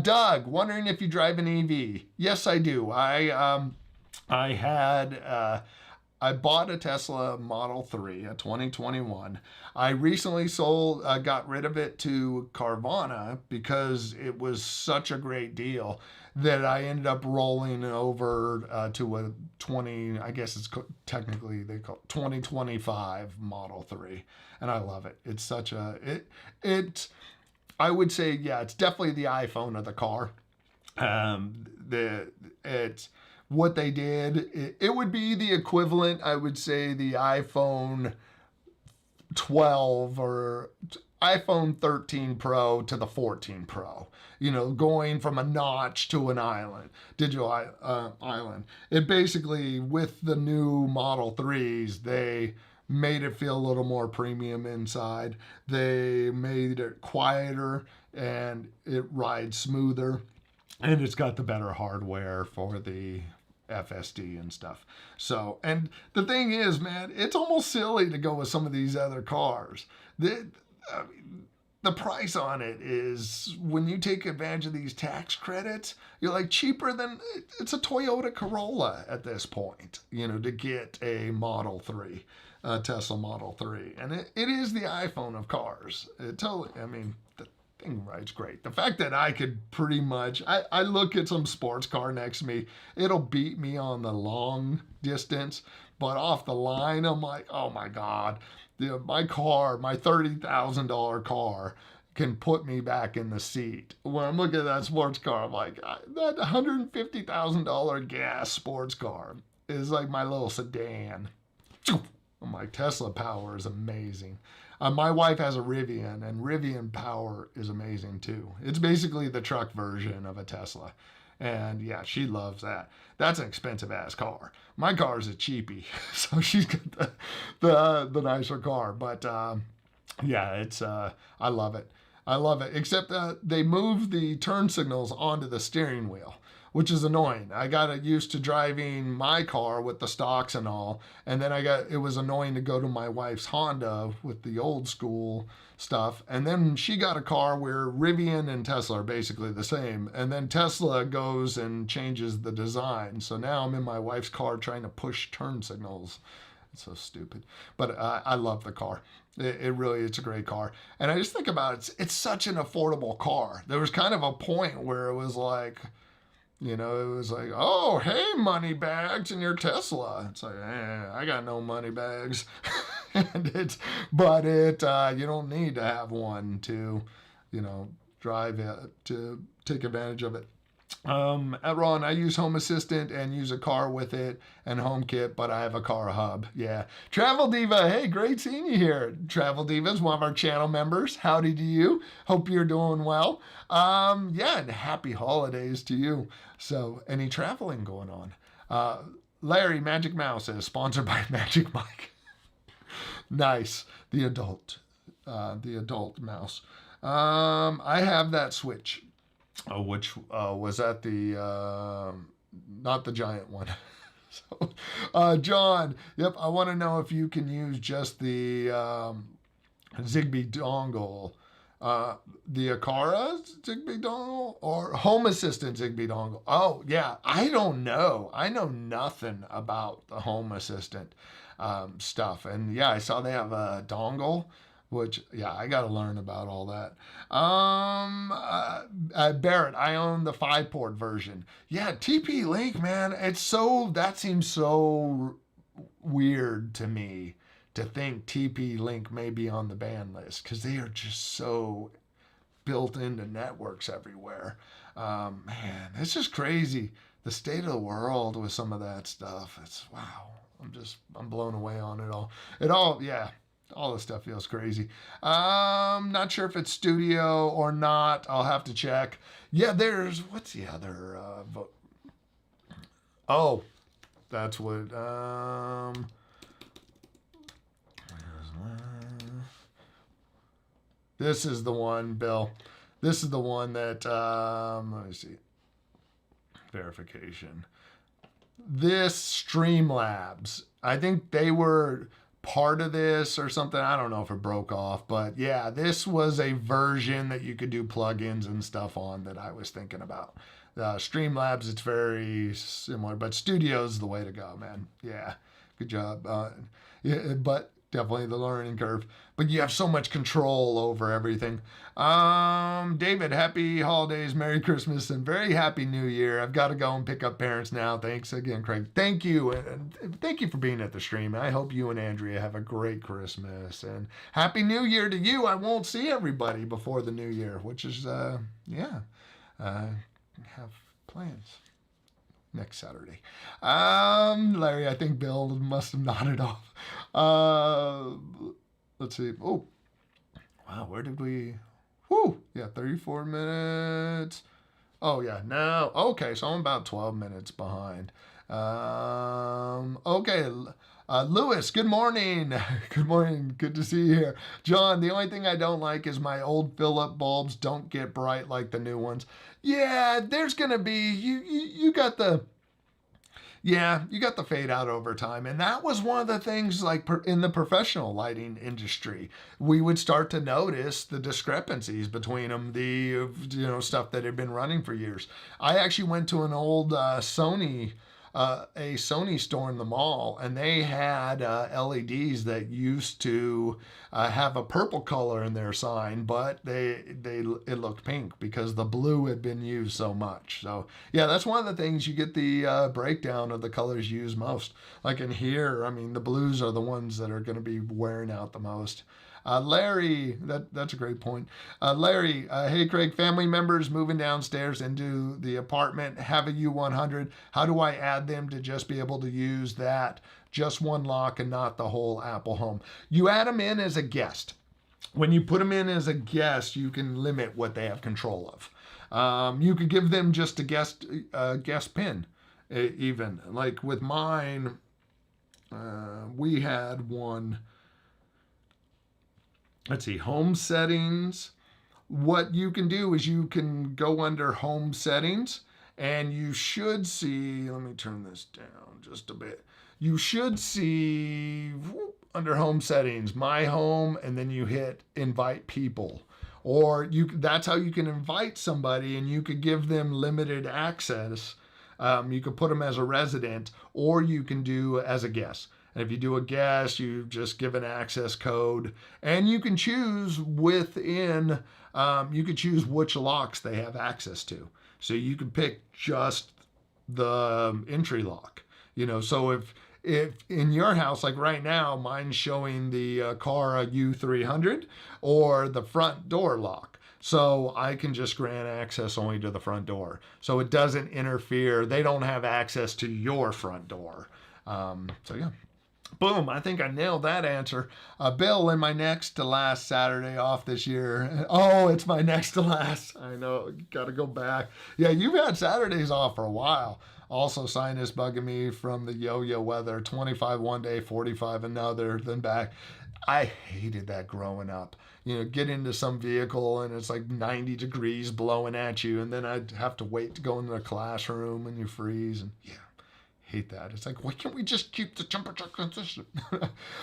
Doug, wondering if you drive an EV. Yes, I do. I had I bought a Tesla Model 3, a 2021. I recently got rid of it to Carvana because it was such a great deal that I ended up rolling over to a 20, I guess it's technically they call it 2025 Model 3. And I love it. It's such a, I would say, yeah, it's definitely the iPhone of the car. It's what they did. It would be the equivalent, I would say, the iPhone 12 or iPhone 13 Pro to the 14 Pro. You know, going from a notch to an digital island. It basically, with the new Model 3s, they made it feel a little more premium inside. They made it quieter and it rides smoother. And it's got the better hardware for the FSD and stuff. So, and the thing is, man, it's almost silly to go with some of these other cars. I mean, the price on it is, when you take advantage of these tax credits, you're like cheaper than, it's a Toyota Corolla at this point, you know, to get a Model 3, Tesla Model 3. And it is the iPhone of cars. It totally, I mean, the thing rides great. The fact that I could pretty much, I look at some sports car next to me, it'll beat me on the long distance, but off the line, I'm like, oh my God. My car, my $30,000 car, can put me back in the seat. When I'm looking at that sports car, I'm like, that $150,000 gas sports car is like my little sedan. My Tesla power is amazing. My wife has a Rivian, and Rivian power is amazing too. It's basically the truck version of a Tesla. And yeah, she loves that. That's an expensive ass car. My car is a cheapie, so she's got the nicer car. But yeah, it's I love it. I love it. Except they moved the turn signals onto the steering wheel, which is annoying. I got used to driving my car with the stocks and all, and then it was annoying to go to my wife's Honda with the old school stuff. And then she got a car where Rivian and Tesla are basically the same. And then Tesla goes and changes the design. So now I'm in my wife's car trying to push turn signals. It's so stupid. But I love the car. It really, it's a great car. And I just think about it, it's such an affordable car. There was kind of a point where it was like, you know, it was like, oh, hey, money bags in your Tesla. It's like, I got no money bags. But you don't need to have one to, you know, drive it, to take advantage of it. At Ron, I use Home Assistant and use a car with it and HomeKit, but I have a car hub. Yeah. Travel Diva, hey, great seeing you here. Travel Diva is one of our channel members. Howdy to you. Hope you're doing well. Yeah, and happy holidays to you. So, any traveling going on? Larry, Magic Mouse is sponsored by Magic Mike. Nice. The adult mouse. I have that Switch. Which was at the not the giant one. So, John, yep, I want to know if you can use just the Zigbee dongle, the Akara Zigbee dongle, or Home Assistant Zigbee dongle. Oh yeah, I don't know. I know nothing about the Home Assistant stuff, and yeah, I saw they have a dongle. Which, yeah, I got to learn about all that. Barrett, I own the 5-port version. Yeah, TP-Link, man, that seems so weird to me to think TP-Link may be on the ban list because they are just so built into networks everywhere. Man, it's just crazy. The state of the world with some of that stuff. It's wow. I'm blown away on it all. Yeah. All this stuff feels crazy. Not sure if it's studio or not. I'll have to check. Yeah, what's the other vote? Oh, that's what. This is the one, Bill. This is the one that. Let me see. Verification. This Streamlabs. I think they were part of this or something. I don't know if it broke off, but yeah, this was a version that you could do plugins and stuff on that I was thinking about. Streamlabs, it's very similar, but Studio's the way to go, man. Yeah, good job. Yeah, but definitely the learning curve. But you have so much control over everything. David, happy holidays, Merry Christmas, and very happy New Year. I've got to go and pick up parents now. Thanks again, Craig. Thank you. And thank you for being at the stream. I hope you and Andrea have a great Christmas. And happy New Year to you. I won't see everybody before the New Year, which is, have plans next Saturday. Larry, I think Bill must have nodded off. Let's see. Oh, wow. Where did we? Whoo. Yeah, 34 minutes. Oh, yeah. Now, okay. So I'm about 12 minutes behind. Okay. Lewis, good morning. Good morning. Good to see you here. John, the only thing I don't like is my old Philip bulbs don't get bright like the new ones. Yeah, there's going to be, you got the fade out over time. And that was one of the things like in the professional lighting industry, we would start to notice the discrepancies between them, stuff that had been running for years. I actually went to an old Sony store in the mall, and they had LEDs that used to have a purple color in their sign, but it looked pink because the blue had been used so much. So yeah, that's one of the things you get the breakdown of the colors used most. Like in here, I mean, the blues are the ones that are going to be wearing out the most. Larry, that's a great point. Larry, hey Craig, family members moving downstairs into the apartment have a U100. How do I add them to just be able to use that just one lock and not the whole Apple Home? You add them in as a guest. When you put them in as a guest, you can limit what they have control of. You could give them just a guest pin, even. Like with mine, we had one. Let's see, home settings. What you can do is you can go under home settings and you should see, let me turn this down just a bit. You should see under home settings, my home, and then you hit invite people. Or that's how you can invite somebody, and you could give them limited access. You could put them as a resident, or you can do as a guest. And if you do a guest, you just give an access code, and you can choose you can choose which locks they have access to. So you can pick just the entry lock, so if in your house, like right now, mine's showing the Cara U300 or the front door lock. So I can just grant access only to the front door. So it doesn't interfere. They don't have access to your front door. So yeah. Boom, I think I nailed that answer. Bill, in my next to last Saturday off this year. Oh, it's my next to last. I know, got to go back. Yeah, you've had Saturdays off for a while. Also, sinus bugging me from the yo-yo weather. 25 one day, 45 another, then back. I hated that growing up. Get into some vehicle and it's like 90 degrees blowing at you, and then I'd have to wait to go into the classroom and you freeze. And yeah. Hate that. It's like, why can't we just keep the temperature consistent?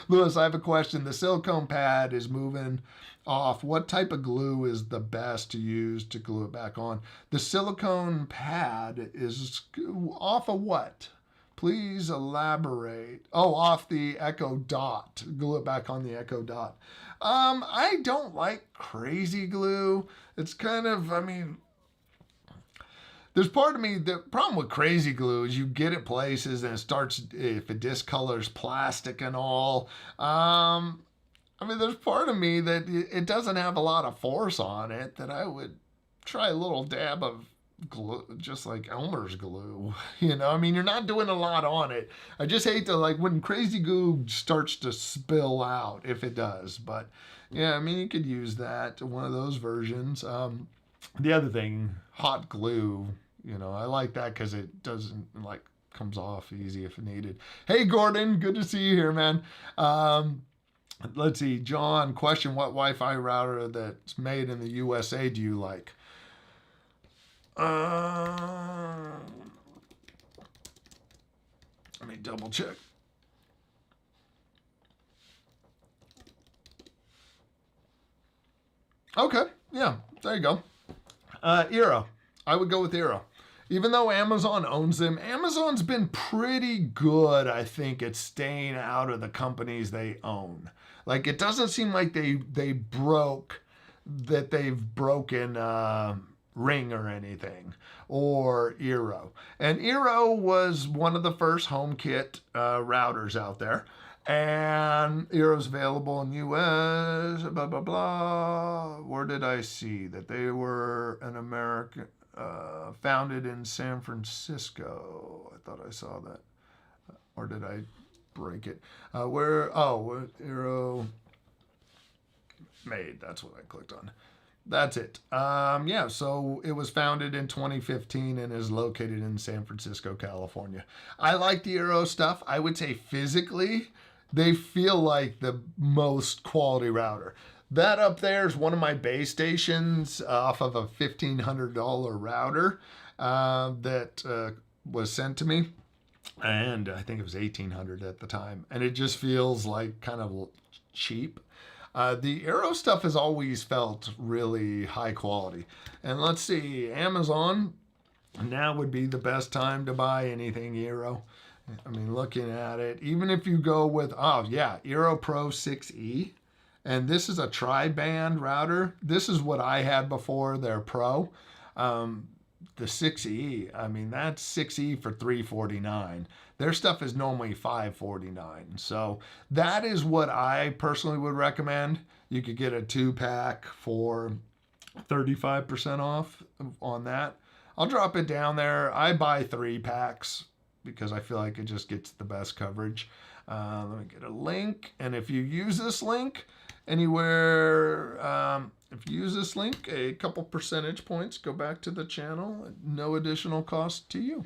Lewis, I have a question. The silicone pad is moving off. What type of glue is the best to use to glue it back on? The silicone pad is off of what? Please elaborate. Oh, off the Echo Dot. Glue it back on the Echo Dot. I don't like crazy glue. It's kind of, I mean, there's part of me, the problem with crazy glue is you get it places and it starts, if it discolors plastic and all. I mean, there's part of me that it doesn't have a lot of force on it, that I would try a little dab of glue, just like Elmer's glue. You know, I mean, you're not doing a lot on it. I just hate to, like, when crazy glue starts to spill out, if it does. But yeah, I mean, you could use that, one of those versions. The other thing, hot glue, you know, I like that because it doesn't, like, comes off easy if needed. Hey, Gordon, good to see you here, man. Let's see, John, question, what Wi-Fi router that's made in the USA do you like? Let me double check. Okay, yeah, there you go. Eero. I would go with Eero. Even though Amazon owns them, Amazon's been pretty good, I think, at staying out of the companies they own. Like, it doesn't seem like they've broken Ring or anything, or Eero. And Eero was one of the first HomeKit routers out there. And Eero's available in US, blah, blah, blah. Where did I see that they were an American, founded in San Francisco? I thought I saw that. Or did I break it? Eero made, that's what I clicked on. That's it. Yeah, so it was founded in 2015 and is located in San Francisco, California. I like the Eero stuff. I would say physically, they feel like the most quality router. That up there is one of my base stations off of a $1,500 router that was sent to me. And I think it was $1,800 at the time. And it just feels like kind of cheap. The Eero stuff has always felt really high quality. And let's see, Amazon, now would be the best time to buy anything Eero. I mean, looking at it, even if you go with, Eero Pro 6E, and this is a tri-band router. This is what I had before their Pro. The 6E, I mean, that's 6E for $349. Their stuff is normally $549. So that is what I personally would recommend. You could get a 2-pack for 35% off on that. I'll drop it down there. I buy 3-packs because I feel like it just gets the best coverage. Let me get a link. And if you use this link anywhere, if you use this link, a couple percentage points go back to the channel. No additional cost to you.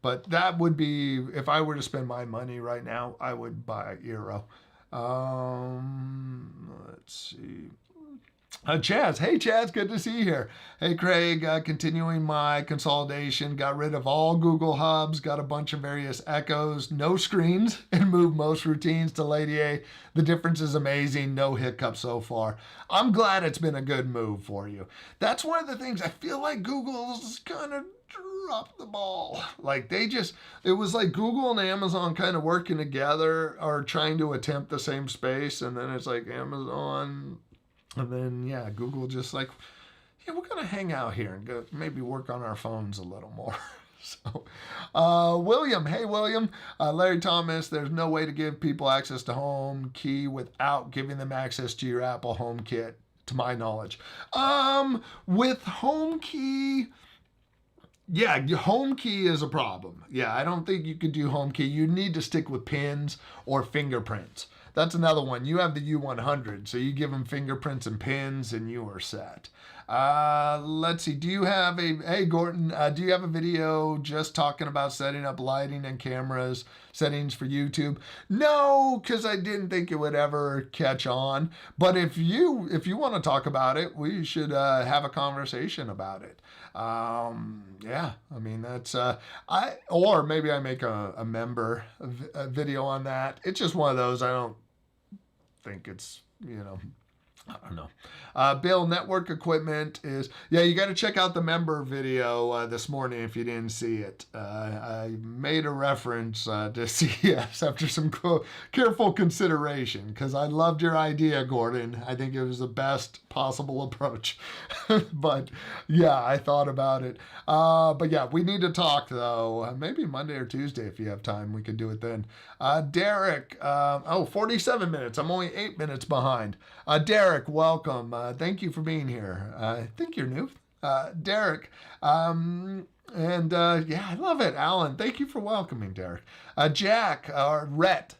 But that would be, if I were to spend my money right now, I would buy Eero. Let's see. Chaz. Hey, Chaz. Good to see you here. Hey, Craig. Continuing my consolidation. Got rid of all Google Hubs. Got a bunch of various Echoes. No screens. And moved most routines to Lady A. The difference is amazing. No hiccups so far. I'm glad it's been a good move for you. That's one of the things. I feel like Google's kind of dropped the ball. Like it was like Google and Amazon kind of working together or trying to attempt the same space. And then it's like Amazon... And then, Google just like, we're going to hang out here and go maybe work on our phones a little more. So, William, hey, William. Larry Thomas, there's no way to give people access to HomeKey without giving them access to your Apple HomeKit, to my knowledge. With HomeKey... Yeah, HomeKey is a problem. Yeah, I don't think you could do HomeKey. You need to stick with pins or fingerprints. That's another one. You have the U100, so you give them fingerprints and pins, and you are set. Let's see. Hey, Gordon, do you have a video just talking about setting up lighting and cameras, settings for YouTube? No, because I didn't think it would ever catch on. But if you want to talk about it, we should have a conversation about it. I mean, that's, or maybe I make a member a video on that. It's just one of those. I don't think it's, I don't know. Bill, network equipment is, yeah, you got to check out the member video this morning if you didn't see it. I made a reference to CS after some careful consideration because I loved your idea, Gordon. I think it was the best possible approach. But yeah, I thought about it. But yeah, we need to talk though. Maybe Monday or Tuesday if you have time, we could do it then. Derek, 47 minutes. I'm only 8 minutes behind. Derek, welcome. Thank you for being here. I think you're new. Derek, yeah, I love it. Alan, thank you for welcoming Derek. Jack, or Rhett,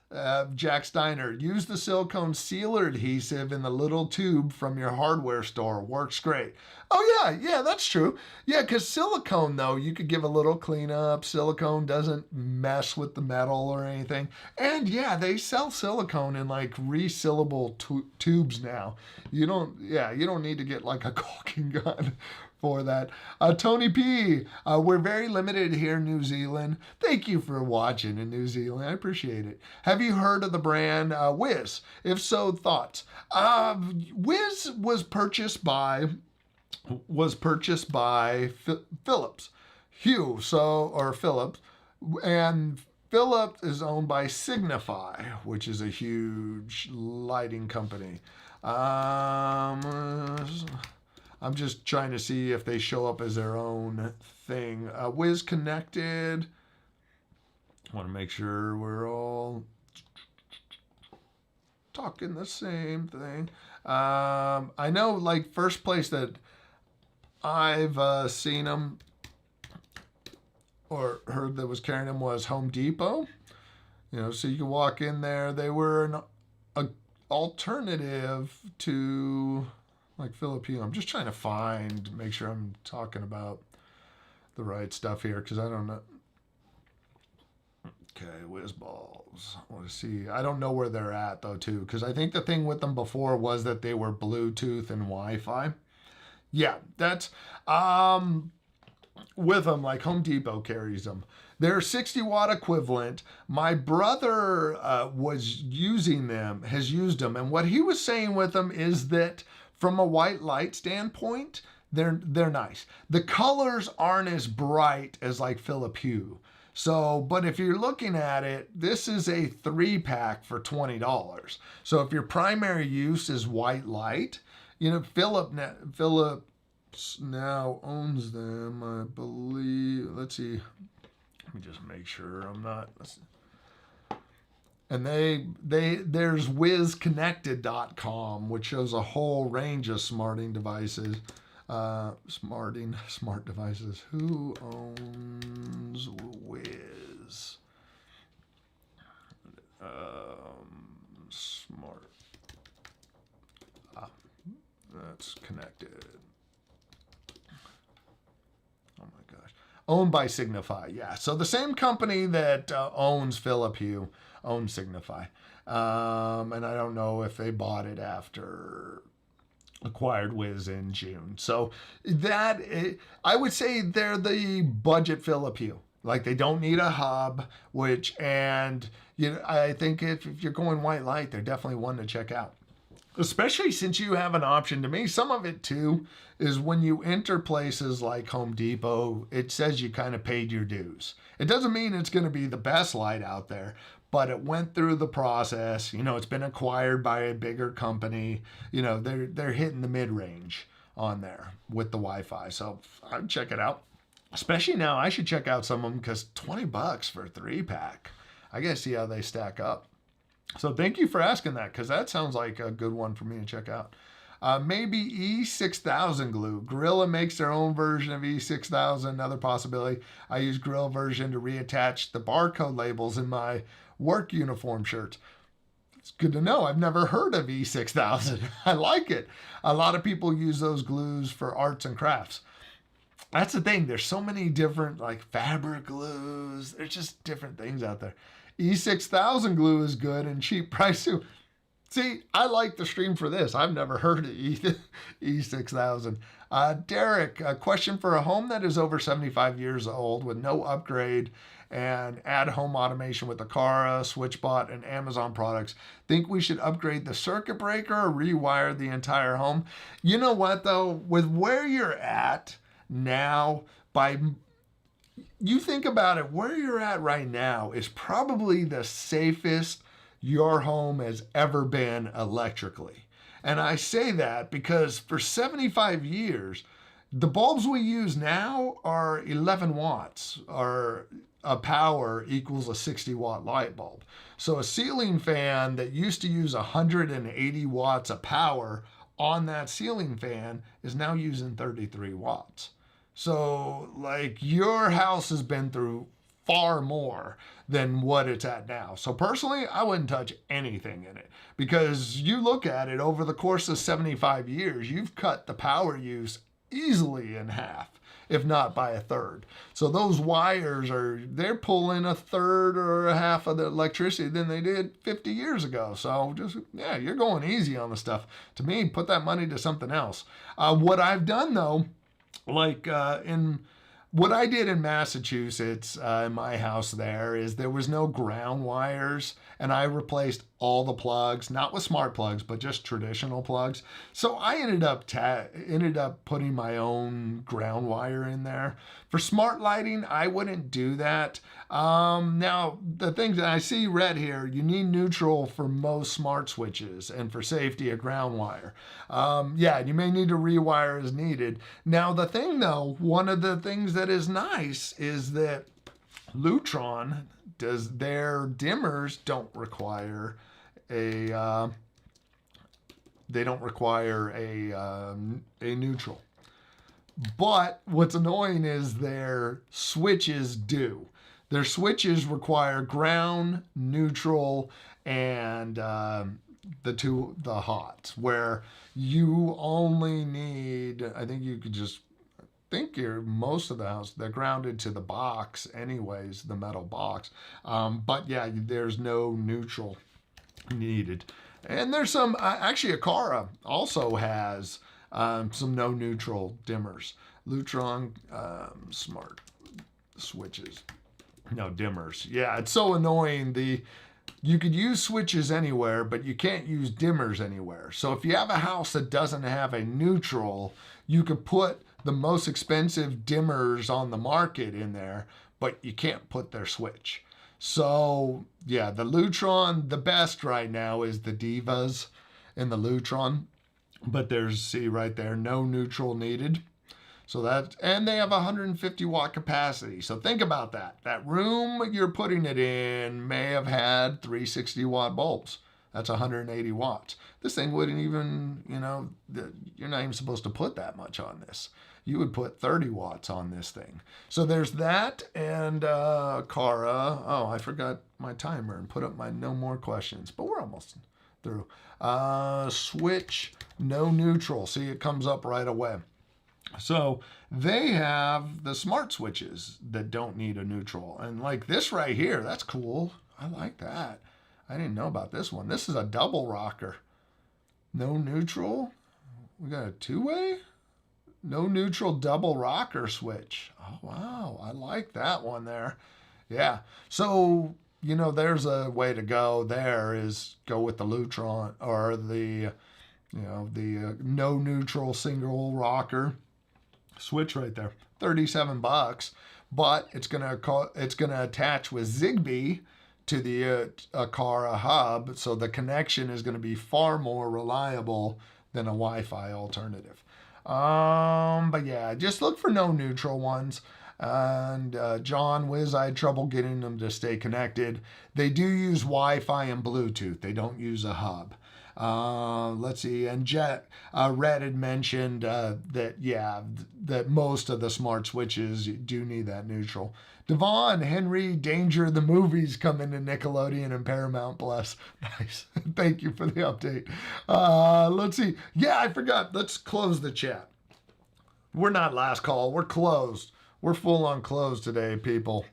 Jack Steiner, use the silicone sealer adhesive in the little tube from your hardware store. Works great. Oh, yeah, that's true. Yeah, because silicone, though, you could give a little cleanup. Silicone doesn't mess with the metal or anything. And yeah, they sell silicone in like resealable tubes now. You don't need to get like a caulking gun for that. Tony P, we're very limited here in New Zealand. Thank you for watching in New Zealand. I appreciate it. Have you heard of the brand Wiz? If so, thoughts? Wiz was purchased by Philips, Philips, and Philips is owned by Signify, which is a huge lighting company. I'm just trying to see if they show up as their own thing. Wiz Connected. I want to make sure we're all talking the same thing. I know, like, first place that I've seen them or heard that was carrying them was Home Depot. You know, so you could walk in there. They were an alternative to like Filipino. I'm just trying to make sure I'm talking about the right stuff here because I don't know. Okay, Whiz Balls. Let's see. I don't know where they're at though too because I think the thing with them before was that they were Bluetooth and Wi-Fi. Yeah, that's with them, like Home Depot carries them. They're 60-watt equivalent. My brother has used them, and what he was saying with them is that from a white light standpoint, they're nice. The colors aren't as bright as like Philip Hue. So, but if you're looking at it, this is a 3-pack for $20. So if your primary use is white light, you know, Philips now owns them, I believe. Let's see. Let me just make sure I'm not. And there's wizconnected.com, which shows a whole range of smart devices. Smart devices. Who owns Wiz? Smart. That's connected. Oh my gosh. Owned by Signify. Yeah. So the same company that owns Philip Hue owns Signify. And I don't know if they bought it after acquired Wiz in June. So I would say they're the budget Philip Hue. Like they don't need a hub, and I think if you're going white light, they're definitely one to check out. Especially since you have an option. To me, some of it too is when you enter places like Home Depot, it says you kind of paid your dues. It doesn't mean it's going to be the best light out there, but it went through the process. You know, it's been acquired by a bigger company. You know, they're hitting the mid-range on there with the Wi-Fi. So I'd check it out. Especially now, I should check out some of them because $20 for a 3-pack. I gotta see how they stack up. So thank you for asking that because that sounds like a good one for me to check out. Maybe E6000 glue. Gorilla makes their own version of E6000. Another possibility. I use Gorilla version to reattach the barcode labels in my work uniform shirts. It's good to know. I've never heard of E6000. I like it. A lot of people use those glues for arts and crafts. That's the thing. There's so many different like fabric glues. There's just different things out there. E6000 glue is good and cheap price too. See, I like the stream for this. I've never heard of E6000. Derek, a question for a home that is over 75 years old with no upgrade and add home automation with Aqara, SwitchBot, and Amazon products. Think we should upgrade the circuit breaker or rewire the entire home? You know what, though? With where you're at now, you think about it, where you're at right now is probably the safest your home has ever been electrically. And I say that because for 75 years, the bulbs we use now are 11 watts, or a power equals a 60-watt light bulb. So a ceiling fan that used to use 180 watts of power on that ceiling fan is now using 33 watts. So, like, your house has been through far more than what it's at now. So personally, I wouldn't touch anything in it, because you look at it over the course of 75 years, you've cut the power use easily in half, if not by a third. So those wires they're pulling a third or a half of the electricity than they did 50 years ago. So just, yeah, you're going easy on the stuff. To me, put that money to something else. What I've done though, like what I did in Massachusetts, in my house there was no ground wires, and I replaced all the plugs, not with smart plugs, but just traditional plugs. So I ended up putting my own ground wire in there. For smart lighting, I wouldn't do that. Now, the things that I see red here, you need neutral for most smart switches, and for safety, a ground wire. Yeah, you may need to rewire as needed. Now, the thing though, one of the things that is nice is that Lutron their dimmers don't require a neutral. But what's annoying is their switches do. Their switches require ground, neutral, and the hots, where you only need, I think you could just most of the house, they're grounded to the box anyways, the metal box. But yeah, there's no neutral needed. And there's some, actually Aqara also has some no neutral dimmers. Lutron smart switches, no dimmers. Yeah, it's so annoying. You could use switches anywhere, but you can't use dimmers anywhere. So if you have a house that doesn't have a neutral, you could put the most expensive dimmers on the market in there, but you can't put their switch. So yeah, the Lutron, the best right now is the Divas in the Lutron, but see right there, no neutral needed. So and they have 150 watt capacity. So think about that. That room you're putting it in may have had 360 watt bulbs. That's 180 watts. This thing wouldn't even, you're not even supposed to put that much on this. You would put 30 watts on this thing. So there's that, and Aqara. Oh, I forgot my timer and put up my no more questions, but we're almost through. Switch, no neutral. See, it comes up right away. So they have the smart switches that don't need a neutral. And like this right here, that's cool. I like that. I didn't know about this one. This is a double rocker. No neutral. We got a two-way? No neutral double rocker switch. Oh, wow. I like that one there. Yeah. So, there's a way to go there, is go with the Lutron, or the no neutral single rocker switch right there. $37, but it's gonna attach with Zigbee to the Aqara hub, so the connection is going to be far more reliable than a Wi-Fi alternative. But yeah, just look for no neutral ones. And John Wiz, I had trouble getting them to stay connected. They do use Wi-Fi and Bluetooth. They don't use a hub. Let's see. And Red had mentioned that most of the smart switches do need that neutral. Devon, Henry, Danger, the movies coming to Nickelodeon and Paramount Plus. Nice. Thank you for the update. Let's see. Yeah, I forgot. Let's close the chat. We're not last call. We're closed. We're full on closed today, people.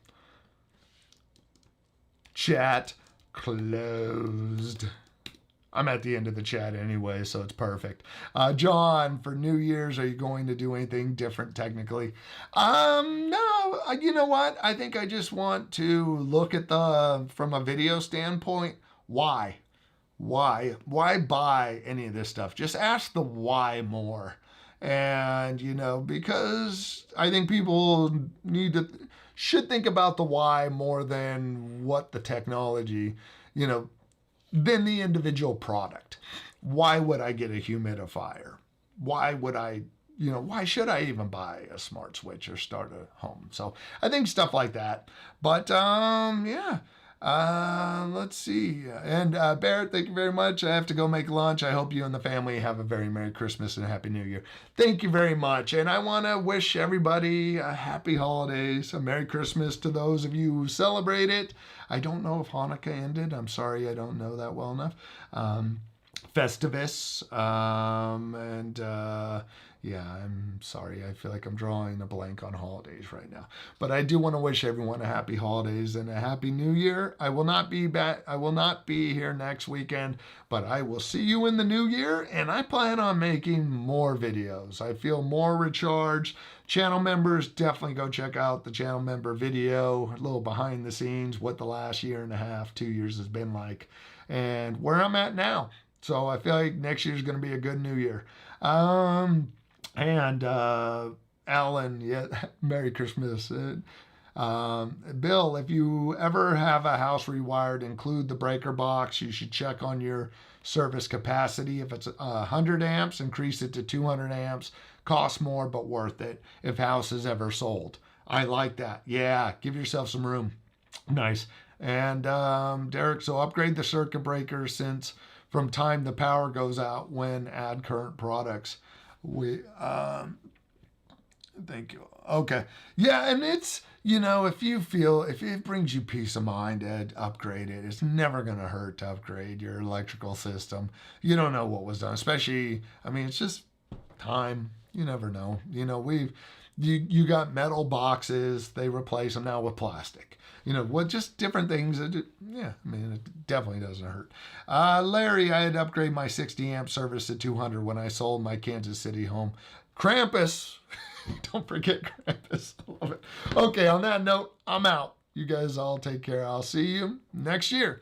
Chat closed. I'm at the end of the chat anyway, so it's perfect. John, for New Year's, are you going to do anything different technically? No. You know what? I think I just want to look at from a video standpoint, why? Why buy any of this stuff? Just ask the why more. And, because I think people should think about the why more than what the technology, than the individual product. Why would I get a humidifier? Why would why should I even buy a smart switch or start a home? So I think stuff like that. But yeah. Let's see. And Barrett, thank you very much. I have to go make lunch. I hope you and the family have a very Merry Christmas and a Happy New Year. Thank you very much. And I want to wish everybody a happy holidays, a Merry Christmas to those of you who celebrate it. I don't know if Hanukkah ended. I'm sorry, I don't know that well enough. Festivus. Yeah, I'm sorry. I feel like I'm drawing a blank on holidays right now. But I do want to wish everyone a happy holidays and a happy new year. I will not be back. I will not be here next weekend, but I will see you in the new year, and I plan on making more videos. I feel more recharged. Channel members, definitely go check out the channel member video, a little behind the scenes, what the last year and a half, 2 years has been like, and where I'm at now. So I feel like next year's going to be a good new year. And Alan, yeah, Merry Christmas. Bill, if you ever have a house rewired, include the breaker box. You should check on your service capacity. If it's 100 amps, increase it to 200 amps. Costs more, but worth it if house is ever sold. I like that. Yeah, give yourself some room. Nice. And Derek, so upgrade the circuit breaker since from time the power goes out when add current products. Thank you. Okay. Yeah, and it's, if it brings you peace of mind to upgrade it, it's never going to hurt to upgrade your electrical system. You don't know what was done, especially, it's just time. You never know. You got metal boxes, they replace them now with plastic. Just different things. It definitely doesn't hurt. Larry, I had to upgrade my 60 amp service to 200 when I sold my Kansas City home. Krampus. Don't forget Krampus. I love it. Okay, on that note, I'm out. You guys all take care. I'll see you next year.